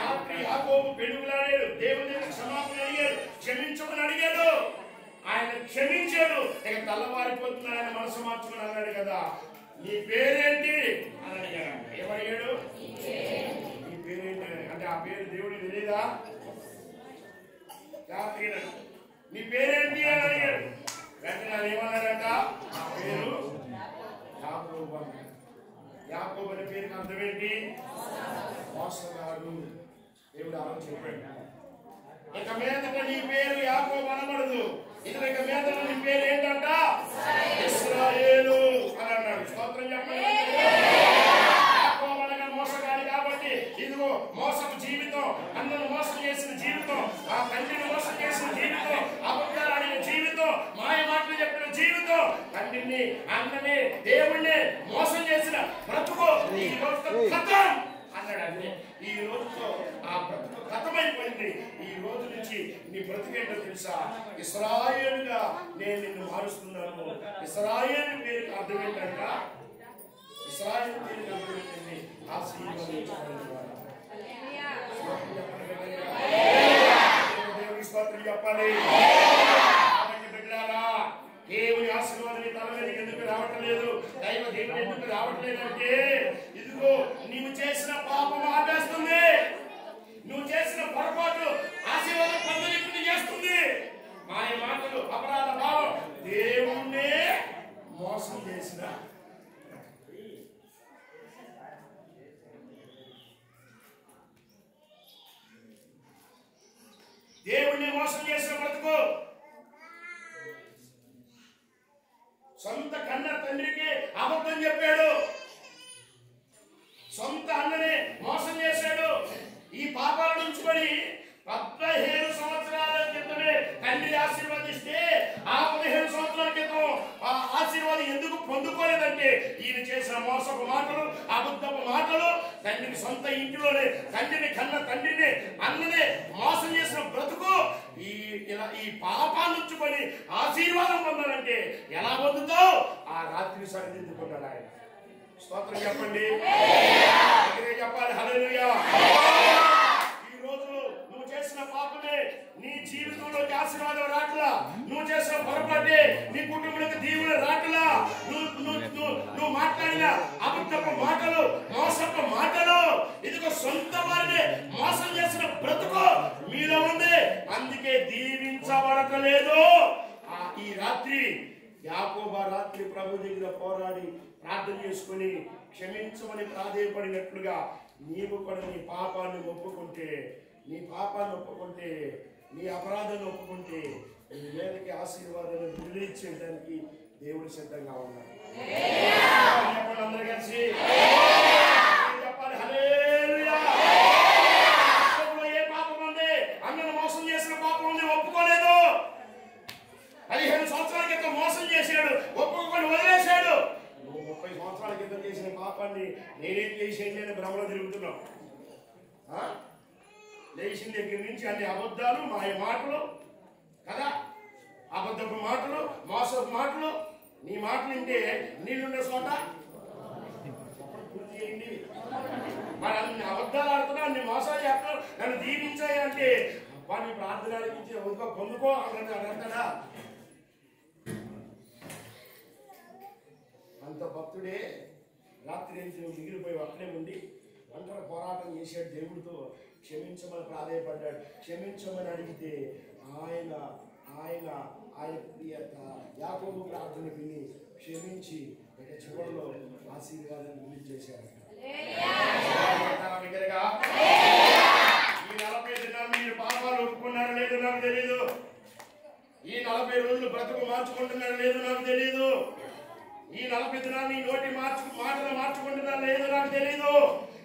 రాత్రి యాకోబు పెనుగులాడాడు, దేవుని దగ్గర క్షమాపణ అడిగాడు, క్షమించమని అడిగాడు, ఆయన క్షమించాడు. ఇక తెల్లవారిపోతున్నా ఆయన మనసు మార్చుకుని అన్నాడు కదా, నీ పేరేంటి అని అడిగాడు. ఏమడిగాడు? నీ పేరేంటి అంటే ఆ పేరు దేవుడికి తెలియదా? నీ పేరేంటి అని అడిగాడు. వెంటనే ఆయన ఏమన్నాడంట, నా పేరు యాకోబు. యాకోబు అనే పేరుకి అర్థం ఏంటి? మోసగాడు. దేవుడు అలా చెప్పాడు. ఇక మీదట నీ పేరు యాకోబు అనబడదు, ఇక మీదట నీ పేరు ఏంటంట? ఇశ్రాయేలు అని అన్నాడు. స్తోత్రం చెప్పండి. యాకోబు అనగా మోసగాడు కాబట్టి ఇదిగో మోసపు జీవితం, అన్నను మోసం చేసిన జీవితం, ఆ తండ్రిని మోసం చేసిన జీవితం, అబద్ధాలు ఆడిన జీవితం, మాయ మాటలు చెప్పిన జీవితం, తండ్రిని అన్నని దేవుణ్ణి మోసం చేసిన బ్రతుకు ఈ రోజుతో ఖతం అన్నాడు. అంటే ఈ రోజుతో ఆ బ్రతుకు ఖతమైపోయింది. ఈ రోజు నుంచి నీ బ్రతుకేంటో తెలుసా? ఇశ్రాయేలుగా నేను నిన్ను మారుస్తున్నాను. ఇశ్రాయేలు పేరుకి అర్థం ఏంటంట? ఇశ్రాయేలు పేరుకి అర్థం ఏంటండి? ఆశీర్వదించబడినవాడు. దేవుని స్తోత్రం చెప్పాలి. బిడ్డలారా, దేవుని ఆశీర్వాదం నీ తల మీద ఎందుకు రావట్లేదు? దైవ దేవుడు ఎందుకు రావట్లేదు అంటే ఇదిగో నీవు చేసిన పాపం ఆపేస్తుంది, నువ్వు చేసిన పొరపాటు ఆశీర్వాదం పొందలేకుండా చేస్తుంది. మాయ మాటలు, అపరాధ భావం, దేవుణ్ణే మోసం చేసిన దేవుణ్ణి మోసం చేసిన బ్రతుకు. సొంత కన్న తండ్రికి అబద్ధం చెప్పాడు, సొంత అన్నని మోసం చేశాడు. ఈ పాపాల నుంచి పడి 15 సంవత్సరాల క్రితమే తండ్రి ఆశీర్వదిస్తే ఆ 15 సంవత్సరాల క్రితం ఆ ఆశీర్వాదం ఎందుకు పొందుకోలేదంటే ఈయన చేసిన మోసపు మాటలు, అబద్ధపు మాటలు, తండ్రిని సొంత ఇంటిలోనే తండ్రిని కన్న తండ్రిని అన్ననే మోసం చేసిన బ్రతుకు. ఈ పాపాల నుంచి పడి ఆశీర్వాదం పొందాలంటే ఎలా పొందుతావు? ఆ రాత్రి సరిదిద్దుకున్నాడు ఆయన. స్తోత్రం చెప్పండి. చెప్పాలి. హల్లెలూయా. ఈ రోజు నువ్వు చేసిన పాపమే నీ జీవితంలోకి ఆశీర్వాదం రాట్లా, నువ్వు చేసిన పొరపాటే నీ కుటుంబానికి దీవులు రాట్లా, నువ్వు మాట్లాడిన అబద్ధపు మాటలు, మోసపు మాటలు, ఇదిగో సొంత వారిని మోసం చేసిన బ్రతుకు మీలో ఉంది. అందుకే దీవించబడటలేదు. ఈ రాత్రి యాకోబు రాత్రి ప్రభు దగ్గర పోరాడి ప్రార్థన చేసుకుని క్షమించమని ప్రాధేయపడినట్లుగా నీవు కూడా నీ పాపాన్ని ఒప్పుకుంటే, నీ అపరాధాన్ని ఒప్పుకుంటే నీ మీదకి ఆశీర్వాదాన్ని రిలీజ్ చేయడానికి దేవుడు సిద్ధంగా ఉన్నాడు. అందరూ కలిసి చెప్పాలి. హల్లెలూయా. ఏ పాపం ఉంది? అన్నను మోసం చేసిన పాపం ఉంది, ఒప్పుకోలేదు. 15 సంవత్సరాల క్రితం మోసం చేశాడు, ఒప్పుకొని వదిలేశాడు. నువ్వు 30 సంవత్సరాల క్రితం చేసిన పాపాన్ని నేనేం చేసేయండి అని భ్రమలో తిరుగుతున్నావు. లేచిన దగ్గర నుంచి అన్ని అబద్ధాలు, మాయ మాటలు కదా, అబద్ధపు మాటలు, మోసపు మాటలు. నీ మాటలు వింటే నీళ్ళుండే చోట పూర్తి చేయండి. మరి అన్ని అబద్ధాలు ఆడుతున్నా, అన్ని మోసాలు చేస్తున్నావు, నన్ను దీవించాయి అంటే వాడిని ప్రార్థనకి పొందుకో అంటాడా? అంత భక్తుడే రాత్రి మిగిలిపోయి అక్కడే ఉండి ఒంటరి పోరాటం చేశాడు. దేవుడితో క్షమించమని ప్రాధేయపడ్డాడు. క్షమించమని అడిగితే ఆయన ఆయన ఆయన యాకోబు ప్రార్థన విని క్షమించి ఇక చివరిలో ఆశీర్వాదాన్ని రిలీజ్ చేశారు. ఈ 40 దినాలు మీరు పాపాలు ఒప్పుకున్నారో లేదో నాకు తెలీదు. ఈ 40 రోజులు బ్రతుకు మార్చుకుంటున్నారో లేదో నాకు తెలీదు. ఈ ఈ 40 దినాలు నీ నోటి మాటలు మార్చుకుంటున్నా లేదో నాకు తెలియదు,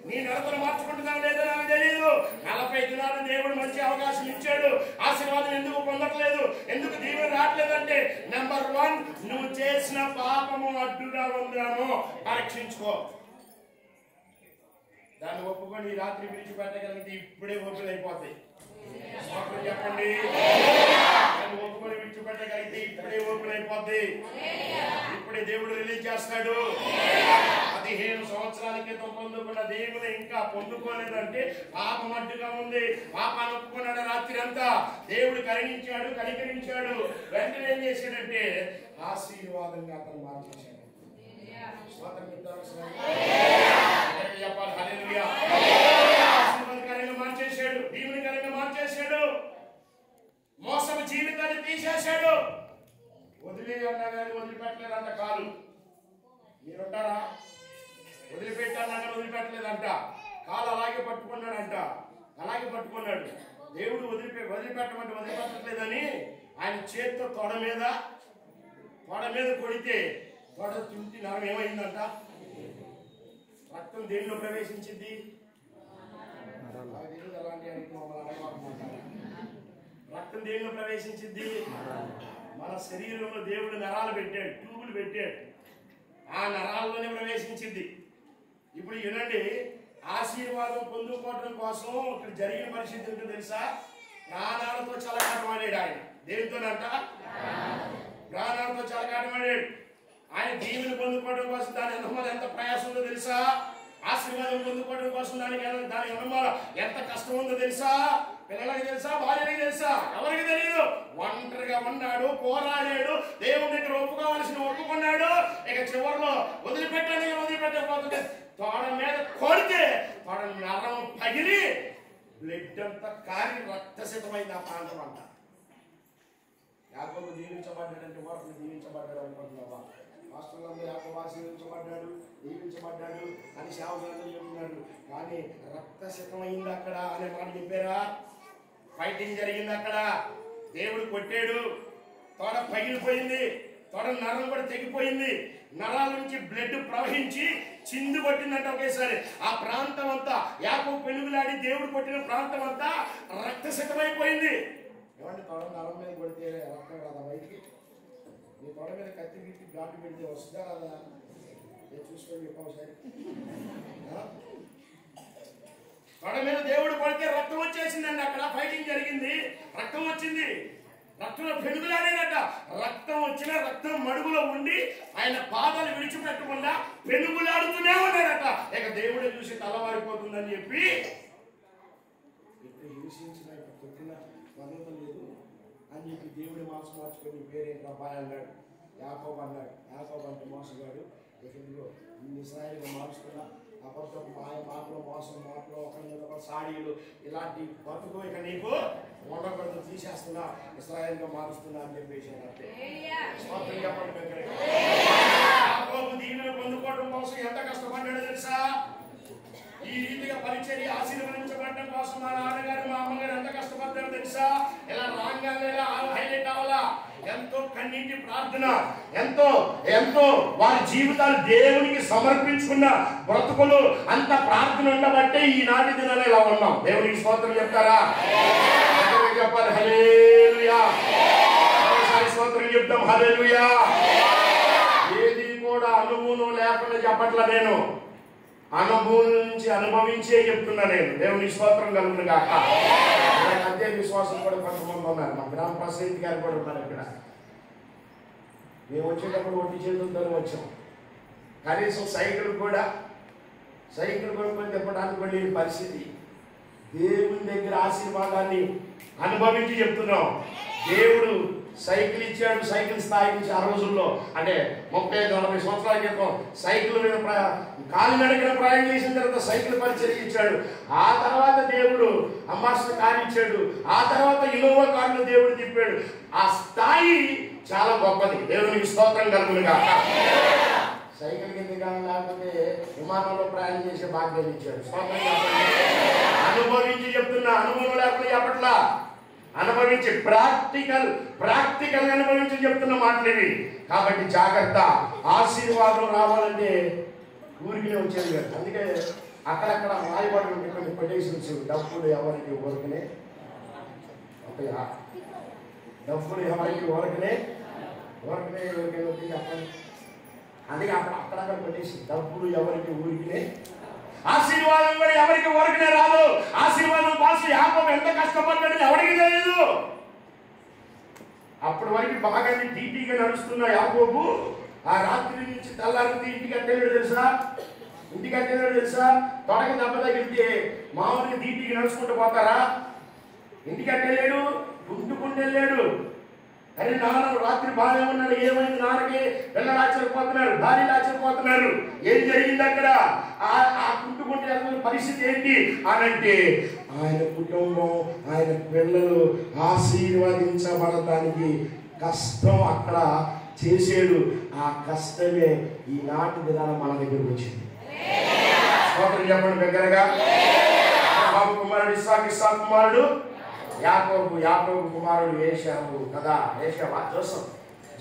నీ నడతలు మార్చుకుంటున్నా లేదో నాకు తెలియదు. 40 దినాలు దేవుడు మంచి అవకాశం ఇచ్చాడు. ఆశీర్వాదం ఎందుకు పొందట్లేదు, ఎందుకు దీవెన రావట్లేదంటే నెంబర్ 1, నువ్వు చేసిన పాపము అడ్డుగా ఉందామో పరీక్షించుకో. దాన్ని ఒప్పుకొని ఈ రాత్రి విడిచిపెట్టగలిగితే ఇప్పుడే ఓపెన్ అయిపోతాయి. చెప్పండి, దాన్ని ఒప్పుకొని విడిచిపెట్టగలిగితే ఇప్పుడే ఓపెన్ అయిపోద్ది. ఇప్పుడే దేవుడు రిలీజ్ చేస్తాడు. 15 సంవత్సరాల క్రితం పొందుకున్న దేవుని ఇంకా పొందుకోలేదంటే పాపం అడ్డుగా ఉంది. పాపాన్ని ఒప్పుకున్నాడు. రాత్రి అంతా దేవుడు కనికరించాడు. వెంటనే ఏం చేశాడంటే ఆశీర్వాదంగా అతను మార్చేశాడు. ఆశీర్వాదకరంగా మార్చేశాడు, దీవునికరంగా మార్చేశాడు, మోసపు జీవితాన్ని తీసేశాడు. వదిలే అన్నా కానీ వదిలిపెట్టలేదంట. కాలు మీరుంటారా? వదిలిపెట్టాలన్నా వదిలిపెట్టలేదంట. కాలు అలాగే పట్టుకున్నాడంట. అలాగే పట్టుకున్నాడు. దేవుడు వదిలిపెట్టమంటే వదిలిపెట్టట్లేదని ఆయన చేతితో తొడ మీద కొడితే తొడ తుంటి నరం ఏమైందంట? రక్తం దేనిలో ప్రవేశించింది? రక్తం దేనిలో ప్రవేశించింది? మన శరీరంలో దేవుడు నరాలు పెట్టాడు, ట్యూబులు పెట్టాడు. ఆ నరాల్లోనే ప్రవేశించింది. ఇప్పుడు వినండి, ఆశీర్వాదం పొందుకోవడం కోసం ఇక్కడ జరిగిన పరిస్థితి ఏంటో తెలుసా? ప్రాణాలతో చలకాటమాడాడు ఆయన. దేనితోనంట? ప్రాణాలతో చలకాటమాడాడు ఆయన. దీవుని పొందుకోవడం కోసం దాని అనుమతి ఎంత ప్రయాసం ఉందో తెలుసా? ఆశీర్వాదం పొందుకోవడం కోసం దాని అనుమతి ఎంత కష్టం ఉందో తెలుసా? పిల్లలకి తెలుసా? భార్యకి తెలుసా? ఎవరికి తెలియదు. ఒంటరిగా ఉన్నాడు, పోరాడాడు, దేవుని దగ్గర ఒప్పుకున్నాడు. ఇక చివరిలో వదిలిపెట్టకపోతుంటే తోడ మీద కొడితే తోడ నరం పగిలి బ్లడ్ అంతా కారి రక్తసితమైంది ఆ ప్రాంతం అంట. యాకోబు దీవించబడ్డాడంటే వారిని దీవించబడ్డాడు అనుకుంటున్నావా? రాష్ట్రంలో యాకోబు ఆశీర్వించబడ్డాడు, దీవించబడ్డాడు అని సేవకులందరూ చెప్తున్నాడు. కానీ రక్తసితమైంది అక్కడ అనే మాట చెప్పారా? ఫైటింగ్ జరిగింది అక్కడ. దేవుడు కొట్టాడు, తోడ పగిలిపోయింది, తోడ నరం కూడా తెగిపోయింది, నరాల నుంచి బ్లడ్ ప్రవహించి చిందు కొట్టిందంట ఒకేసారి. ఆ ప్రాంతం అంతా యాకోబు పెనుగులాడి దేవుడు కొట్టిన ప్రాంతం అంతా రక్తసితమైపోయింది. ఏమంటే తొడ నరం మీద కొడితే రక్తం రాదా బయటికి? నీ తొడ మీద కత్తి గిట్టి ఘాటు పెడితే వస్తుందా రాదా? నేను చూసుకొని చెప్పాలి. తొడ మీద దేవుడు కొడితే రక్తం వచ్చేసిందండి. అక్కడ ఫైటింగ్ జరిగింది, రక్తం వచ్చింది, రక్తంలో పెనుగులాడేనట. రక్తం వచ్చిన రక్తం మడుగులో ఉండి ఆయన పాదాలు విడిచిపెట్టకుండా పెనుగులాడుతూనే ఉన్నాడట. ఇక దేవుడే చూసి తలవారిపోతుందని చెప్పి ఇప్పుడు హింసించిన కొట్టిన వదలటం లేదు అని చెప్పి దేవుడి మనసు మార్చుకొని పేరేంటి అబ్బాయి అన్నాడు. యాకోబు అన్నాడు. యాకోబు అంటే మోసగాడు. ఇదిగో ఇస్రాయేలుగా మార్చుకున్నా అబద్ధం మాటలు మోసం మాటలు ఒకరి సాడీలు ఇలాంటి బతుకు ఇక నీకు ఉండకూడదు, తీసేస్తున్నా, ఇస్రాయేలుగా మారుస్తున్నా అని చెప్పేసి అంటే యాకోబు దీనిని పొందుకోవడం కోసం ఎంత కష్టపడ్డాడో తెలుసా? ఈ రీతిగా పరిచర్య ఆశీర్వదించబడటం కోసం మా నాన్నగారు మా అమ్మగారు ఎంత కష్టపడ్డారో తెలుసా? ఇలా రాగానే హైలైట్ అవ్వాలా? ఎంతో కన్నీటి ప్రార్థన, ఎంతో ఎంతో వారి జీవితాలు దేవునికి సమర్పించుకున్న బ్రతుకులు, అంత ప్రార్థన ఉండబట్టే ఈనాటి దినాలు ఇలా ఉన్నాం. దేవునికి స్తోత్రం చెప్తారా? చెప్పాలి హల్లెలూయా. స్తోత్రం చెప్తాం హల్లెలూయా. ఏది కూడా అనుభవం లేకుండా చెప్పట్లా, నేను అనుభవం నుంచి అనుభవించే చెప్తున్నా. నేను దేవుని స్తోత్రం కలుగును గాక. అదే విశ్వాసం కూడా కొంతమంది ఉన్నారు. మా గ్రామ ప్రసిద్ధి గారు కూడా ఉన్నారు ఇక్కడ. మేము వచ్చేటప్పుడు ఒట్టి చేతులతో వచ్చాం. కనీసం సైకిల్ కూడా కొనుక్కొని తిప్పడానికి కూడా లేని పరిస్థితి. దేవుని దగ్గర ఆశీర్వాదాన్ని అనుభవించి చెప్తున్నాం. దేవుడు సైకిల్ ఇచ్చాడు. సైకిల్ స్థాయి నుంచి ఆ రోజుల్లో అంటే 30-40 సంవత్సరాల క్రితం సైకిల్ మీద కాలినడకన ప్రయాణం చేసిన తర్వాత సైకిల్ పరిచయం ఇచ్చాడు. ఆ తర్వాత దేవుడు అంబాసిడర్ కారు ఇచ్చాడు. ఆ తర్వాత ఇన్నోవా కారును దేవుడు తిప్పాడు. ఆ స్థాయి చాలా గొప్పది. దేవునికి స్తోత్రం కలుగును గాక. సైకిల్ కింద కానీ లేకపోతే విమానంలో ప్రయాణం చేసే భాగ్యం ఇచ్చాడు. స్తోత్రం అనుభవించి చెప్తున్నా, అనుభవం లేకపోతే చెప్పట్లా. అనుభవించి ప్రాక్టికల్ అనుభవించి చెప్తున్న మాటలు ఇవి. కాబట్టి జాగ్రత్త. ఆశీర్వాదం రావాలంటే ఊరికినే వచ్చేది కాదు. అందుకే అక్కడక్కడ రాయబడి ఉండే కొన్ని కొటేషన్స్, డబ్బులు ఎవరికి ఊరికనే, డబ్బులు ఎవరికి ఊరికనే చెప్పండి. అందుకే అక్కడక్కడ కొటేషన్, డబ్బులు ఎవరికి ఊరికినే, ఆశీర్వాదం కూడా ఎవరికి ఊరికనే రాదు. ఆశీర్వాదం కోసం యాకోబు ఎంత కష్టపడ్డాడని ఎవరికి తెలియదు. అప్పటి వరకు బాగా టీటీగా నడుస్తున్న యాకోబు ఆ రాత్రి నుంచి తెల్లారితే ఇంటికి అట్టేవాడు తెలుసా? తొడకి దెబ్బ తగిలితే మామూలుగా టీటీకి నడుచుకుంటూ పోతారా? ఇంటికి అట్టేలేడు, గుంటుకుంటూ వెళ్ళాడు. అరే నాన్న రాత్రి బాగానే ఉన్నాడు, ఏమైంది నాన్నకి? పిల్లలు ఆశ్చర్యపోతున్నారు, భార్యలు ఆశ్చర్యపోతున్నారు. ఏం జరిగింది అక్కడ? ఆ కుంటుకుంటే పరిస్థితి ఏంటి అనంటే ఆయన కుటుంబం, ఆయన పిల్లలు ఆశీర్వదించబడటానికి కష్టం అక్కడ చేసాడు. ఆ కష్టమే ఈనాటి దినాన మన దగ్గరకు వచ్చింది. స్తోత్రం చెప్పండి దగ్గరగా. బాబు కుమారుడు ఇస్సాకు కుమారుడు యాకోబు కుమారుడు ఏశావు కదా,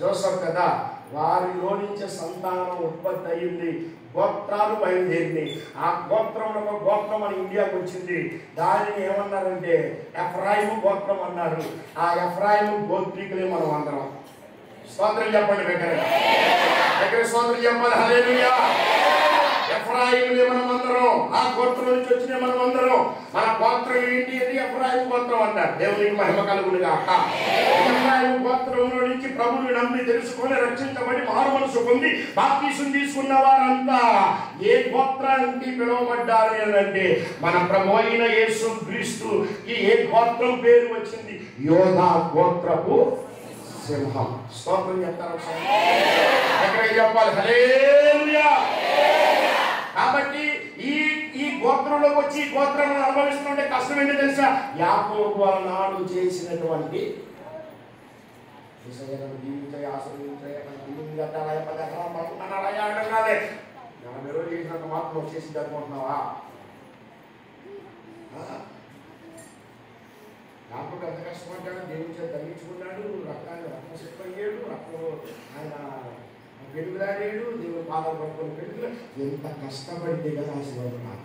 జోసఫ్ కదా. వారిలో నుంచి సంతానం ఉత్పత్తి అయ్యింది, గోత్రాలు బయలుదేరింది. ఆ గోత్రంలో ఒక గోత్రం మన ఇండియాకు వచ్చింది. దానిని ఏమన్నారంటే ఎఫ్రాయిము గోత్రం అన్నారు. ఆ ఎఫ్రాయిము గోత్రికులే మనం అందరం. స్తోత్రం చెప్పండి దగ్గర స్తోత్రం చెప్పాలి. హల్లెలూయా. ఎఫ్రాయిములే మనం అందరం. ఆ గోత్రం నుంచి వచ్చిన మనం అందరం. మన గోత్రం ఏంటి? అది ఎఫ్రాయిము గోత్రం అంటారు. దేవునికి మహిమ కలుగును గాక. ఎఫ్రాయిము గోత్రంలో నుంచి ప్రభువుని నమ్మి తెలుసుకొని రక్షించబడి మారు మనసు పొంది బాప్తిసం తీసుకున్న వారంతా ఏ గోత్రానికి పిలువబడ్డారు అంటే మన ప్రభు అయిన యేసు క్రీస్తుకి ఏ గోత్రం పేరు వచ్చింది? యోధా గోత్రపు సింహం. స్తోత్రం చెప్తారు చెప్పాలి. హల్లెలూయా. కాబట్టి ఈ గోత్రంలోకి వచ్చి ఈ గోత్రాన్ని అనుభవిస్తుంటే కష్టం ఏంటో తెలుసా? యాకోబు నాడు చేసినటువంటి చేసినంత మాత్రం వచ్చేసింది అనుకుంటున్నావా? యాకోబు ఎంత కష్టపడ్డాడు, దేవుని చేత తగ్గించుకున్నాడు, రక్తశక్తియ్యాడు, ఆయన పెరుగులాడాడు, దేవుని పాదాలు పట్టుకొని పెరుగులు. ఎంత కష్టపడితే కదా ఆశీర్వాదం.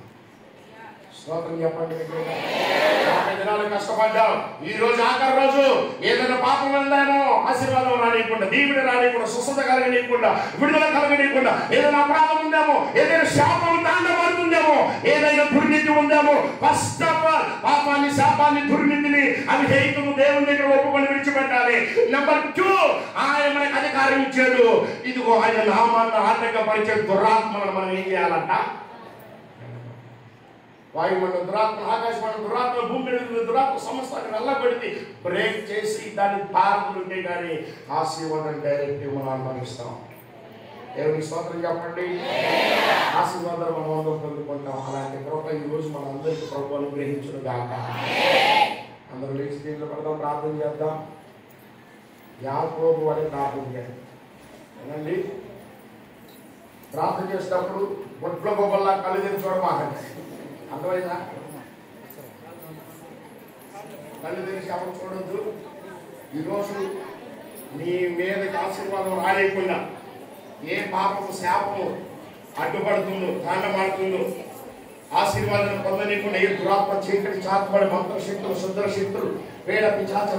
స్తోత్రం చెప్పండి. 50 దినాలు కష్టపడ్డాం. ఈ రోజు ఆఖరి రోజు. ఏదైనా పాపం వెళ్దామో ఆశీర్వాదం రానియకుండా, దీవుని రానియకుండా, స్వస్థత కలగనీయకుండా, విడుదల కలగనీయకుండా, ఏదైనా అపరాధం ఉందేమో, ఏదైనా శాపం తాండబడుతుందేమో, ఏదైనా దుర్నీతి ఉందేమో, ఫస్ట్ ఆఫ్ ఆల్ పాపాన్ని, శాపాన్ని, దుర్నీతిని అవిధేయతను దేవుని దగ్గర ఒప్పుకొని విడిచిపెట్టాలి. నెంబర్ 2, ఆయన మనకు అధికారం ఇచ్చాడు. ఇదిగో ఆయన నామాన్ని ఆటంకపరిచే దురాత్మలను మనం ఏం చేయాలంట? వాయుమండలం దురాత్మ, ఆకాశమండలం దురాత్మ, భూమి దురాత్మ సమస్తాన్ని వెళ్ళబడితే బ్రేక్ చేసి దాన్ని పారుతుంటే కానీ ఆశీర్వాదం డైరెక్ట్గా మనం అనుభవిస్తాం. దేవునికి స్తోత్రం చెప్పండి. ఆశీర్వాదాలు మనం అందరం పొందుకుంటాం. అలాంటి కృప ఈ రోజు మన అందరికీ ప్రభు అనుగ్రహించును గాక. అందరూ లేచి దీంట్లో పడదాం, ప్రార్థన చేద్దాం. యాకోబు అని ప్రార్థన చేద్దాం. ఏనండి, ప్రార్థన చేసేటప్పుడు బొట్ల గొప్పల్లా కళ్ళు తెరిచి చూడమాకండి. అర్థమైందా? కళ్ళు తెరిచి ఎవరు చూడొద్దు. ఈరోజు నీ మీదకి ఆశీర్వాదం రాలేకుండా ఏ పాపము, శాపము అడ్డుపడుతుందో, తాండమాడుతుందో, ఆశీర్వాదం పొందనీయకుండా ఏ దురాత్మ, చీకటి, చాతబడి, మంత్రశక్తులు, శుద్ర శక్తులు, పేడ, పిశాచ